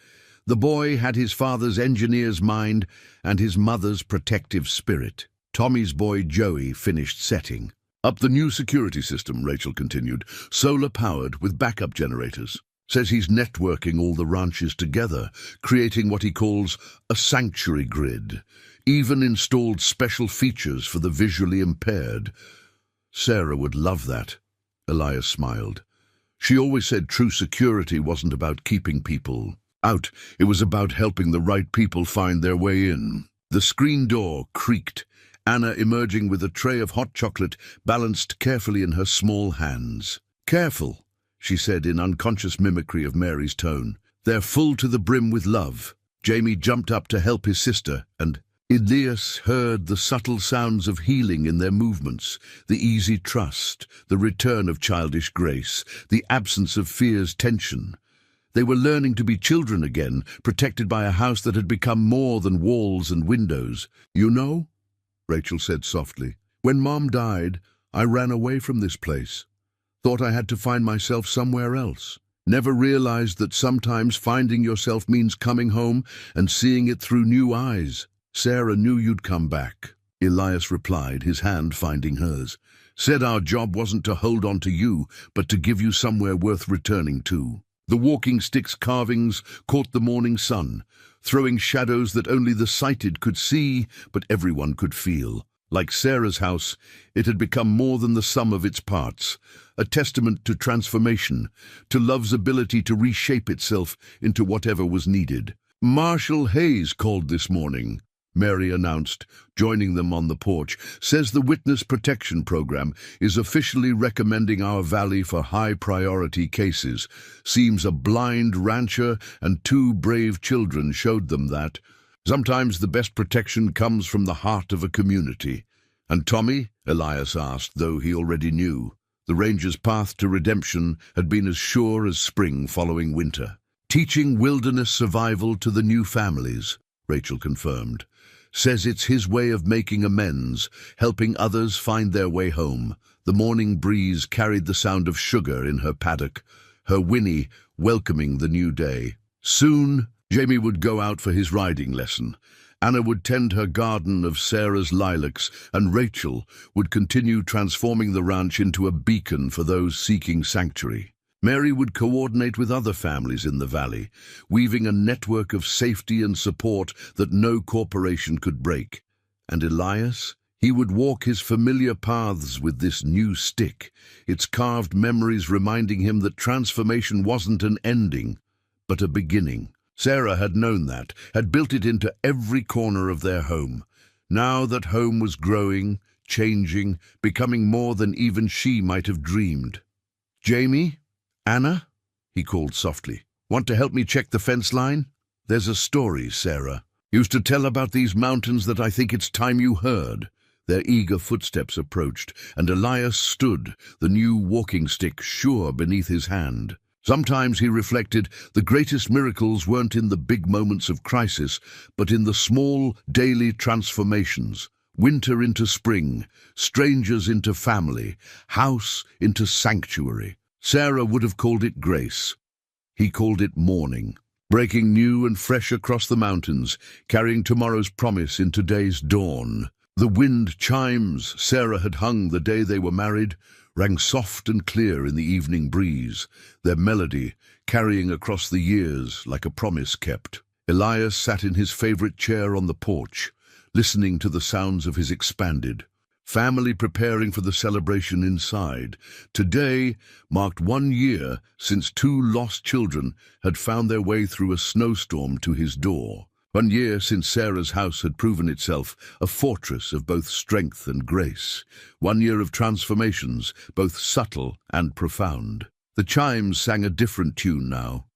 [SPEAKER 1] The boy had his father's engineer's mind and his mother's protective spirit. Tommy's boy Joey finished setting up the new security system, Rachel continued, solar-powered with backup generators. Says he's networking all the ranches together, creating what he calls a sanctuary grid. Even installed special features for the visually impaired. Sarah would love that, Elias smiled. She always said true security wasn't about keeping people out, it was about helping the right people find their way in. The screen door creaked, Anna emerging with a tray of hot chocolate balanced carefully in her small hands. "Careful," she said in unconscious mimicry of Mary's tone. "They're full to the brim with love." Jamie jumped up to help his sister, and Elias heard the subtle sounds of healing in their movements, the easy trust, the return of childish grace, the absence of fear's tension. They were learning to be children again, protected by a house that had become more than walls and windows. "You know," Rachel said softly, "when Mom died, I ran away from this place. Thought I had to find myself somewhere else. Never realized that sometimes finding yourself means coming home and seeing it through new eyes. Sarah knew you'd come back." Elias replied, his hand finding hers. "Said our job wasn't to hold on to you, but to give you somewhere worth returning to." The walking stick's carvings caught the morning sun, throwing shadows that only the sighted could see, but everyone could feel. Like Sarah's house, it had become more than the sum of its parts, a testament to transformation, to love's ability to reshape itself into whatever was needed. Marshal Hayes called this morning, Mary announced, joining them on the porch. Says the Witness Protection Program is officially recommending our valley for high-priority cases. Seems a blind rancher and two brave children showed them that. Sometimes the best protection comes from the heart of a community. And Tommy? Elias asked, though he already knew. The ranger's path to redemption had been as sure as spring following winter. Teaching wilderness survival to the new families, Rachel confirmed. Says it's his way of making amends, helping others find their way home. The morning breeze carried the sound of sugar in her paddock, her whinny welcoming the new day. Soon, Jamie would go out for his riding lesson. Anna would tend her garden of Sarah's lilacs, and Rachel would continue transforming the ranch into a beacon for those seeking sanctuary. Mary would coordinate with other families in the valley, weaving a network of safety and support that no corporation could break. And Elias? He would walk his familiar paths with this new stick, its carved memories reminding him that transformation wasn't an ending, but a beginning. Sarah had known that, had built it into every corner of their home. Now that home was growing, changing, becoming more than even she might have dreamed. "Jamie? Anna?" he called softly. "Want to help me check the fence line? There's a story Sarah used to tell about these mountains that I think it's time you heard." Their eager footsteps approached, and Elias stood, the new walking stick sure beneath his hand. Sometimes, he reflected, the greatest miracles weren't in the big moments of crisis, but in the small, daily transformations. Winter into spring, strangers into family, house into sanctuary. Sarah would have called it grace. He called it morning, breaking new and fresh across the mountains, carrying tomorrow's promise in today's dawn. The wind chimes Sarah had hung the day they were married rang soft and clear in the evening breeze, their melody carrying across the years like a promise kept. Elias sat in his favorite chair on the porch, listening to the sounds of his expanded family preparing for the celebration inside. Today marked 1 year since 2 lost children had found their way through a snowstorm to his door. 1 year since Sarah's house had proven itself a fortress of both strength and grace. 1 year of transformations, both subtle and profound. The chimes sang a different tune now.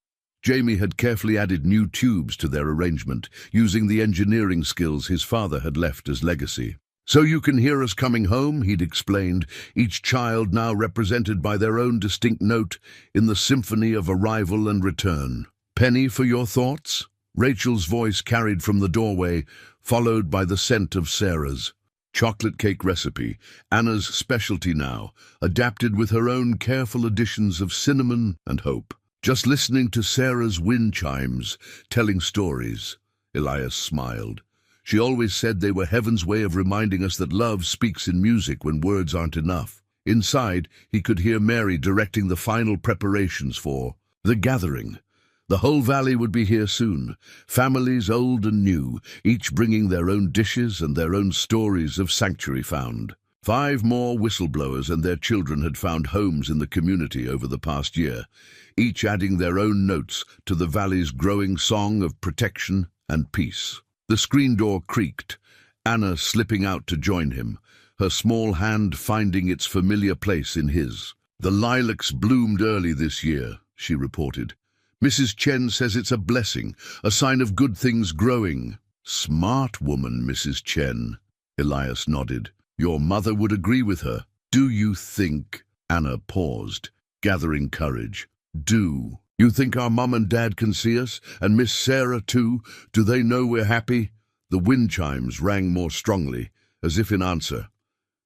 [SPEAKER 1] Jamie had carefully added new tubes to their arrangement, using the engineering skills his father had left as legacy. "So you can hear us coming home," he'd explained, each child now represented by their own distinct note in the symphony of arrival and return. "Penny for your thoughts?" Rachel's voice carried from the doorway, followed by the scent of Sarah's. Chocolate cake recipe, Anna's specialty now, adapted with her own careful additions of cinnamon and hope. Just listening to Sarah's wind chimes, telling stories. Elias smiled. She always said they were heaven's way of reminding us that love speaks in music when words aren't enough. Inside, he could hear Mary directing the final preparations for the gathering. The whole valley would be here soon, families old and new, each bringing their own dishes and their own stories of sanctuary found. 5 more whistleblowers and their children had found homes in the community over the past year, each adding their own notes to the valley's growing song of protection and peace. The screen door creaked, Anna slipping out to join him, her small hand finding its familiar place in his. "The lilacs bloomed early this year," she reported. "Mrs. Chen says it's a blessing, a sign of good things growing." "Smart woman, Mrs. Chen," Elias nodded. "Your mother would agree with her." "Do you think?" Anna paused, gathering courage. "Do you think our mum and dad can see us? And Miss Sarah too? Do they know we're happy?" The wind chimes rang more strongly, as if in answer.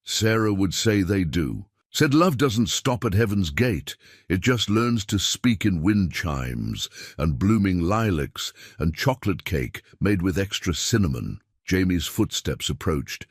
[SPEAKER 1] Sarah would say they do. Said love doesn't stop at heaven's gate. It just learns to speak in wind chimes and blooming lilacs and chocolate cake made with extra cinnamon. Jamie's footsteps approached,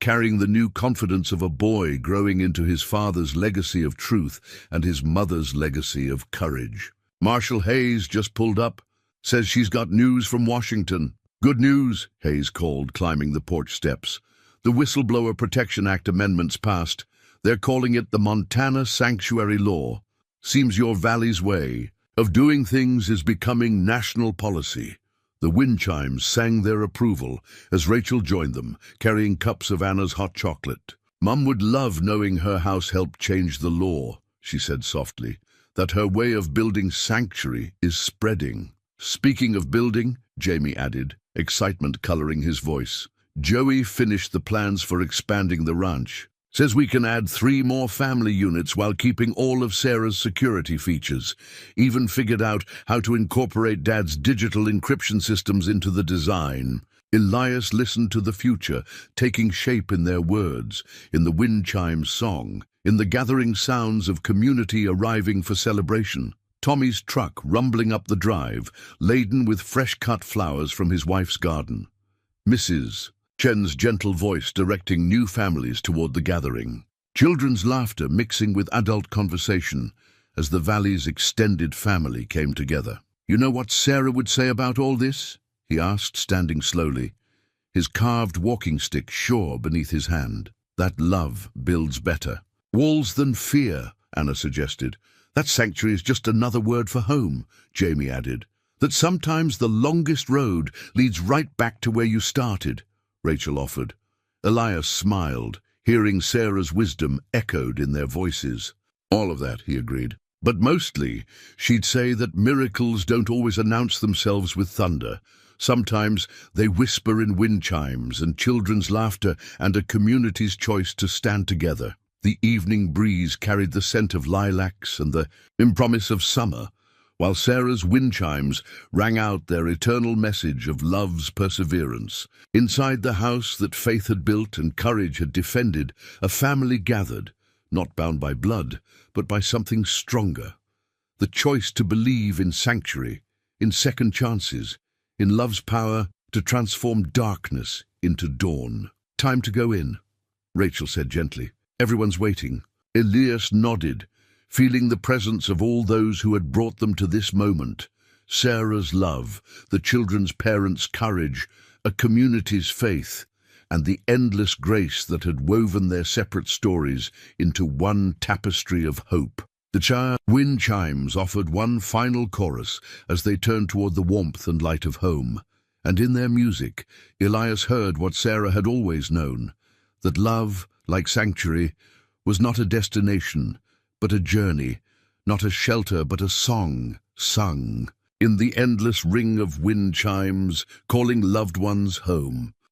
[SPEAKER 1] carrying the new confidence of a boy growing into his father's legacy of truth and his mother's legacy of courage. "Marshal Hayes just pulled up. Says she's got news from Washington." "Good news," Hayes called, climbing the porch steps. "The Whistleblower Protection Act amendments passed. They're calling it the Montana Sanctuary Law. Seems your valley's way of doing things is becoming national policy. The wind chimes sang their approval as Rachel joined them, carrying cups of Anna's hot chocolate. "Mum would love knowing her house helped change the law," she said softly, "that her way of building sanctuary is spreading." "Speaking of building," Jamie added, excitement coloring his voice, "Joey finished the plans for expanding the ranch. Says we can add 3 more family units while keeping all of Sarah's security features. Even figured out how to incorporate Dad's digital encryption systems into the design." Elias listened to the future taking shape in their words, in the wind chimes song, in the gathering sounds of community arriving for celebration. Tommy's truck rumbling up the drive, laden with fresh-cut flowers from his wife's garden. Mrs. Chen's gentle voice directing new families toward the gathering. Children's laughter mixing with adult conversation as the valley's extended family came together. "You know what Sarah would say about all this?" he asked, standing slowly, his carved walking stick sure beneath his hand. "That love builds better walls than fear," Anna suggested. "That sanctuary is just another word for home," Jamie added. "That sometimes the longest road leads right back to where you started," Rachel offered. Elias smiled, hearing Sarah's wisdom echoed in their voices. "All of that," he agreed. "But mostly, she'd say that miracles don't always announce themselves with thunder. Sometimes they whisper in wind chimes and children's laughter and a community's choice to stand together." The evening breeze carried the scent of lilacs and the promise of summer, while Sarah's wind chimes rang out their eternal message of love's perseverance. Inside the house that faith had built and courage had defended, a family gathered, not bound by blood, but by something stronger. The choice to believe in sanctuary, in second chances, in love's power to transform darkness into dawn. "Time to go in," Rachel said gently. "Everyone's waiting." Elias nodded, feeling the presence of all those who had brought them to this moment. Sarah's love, the children's parents' courage, a community's faith, and the endless grace that had woven their separate stories into one tapestry of hope. The wind chimes offered one final chorus as they turned toward the warmth and light of home. And in their music, Elias heard what Sarah had always known, that love, like sanctuary, was not a destination, but a journey, not a shelter, but a song sung in the endless ring of wind chimes, calling loved ones home.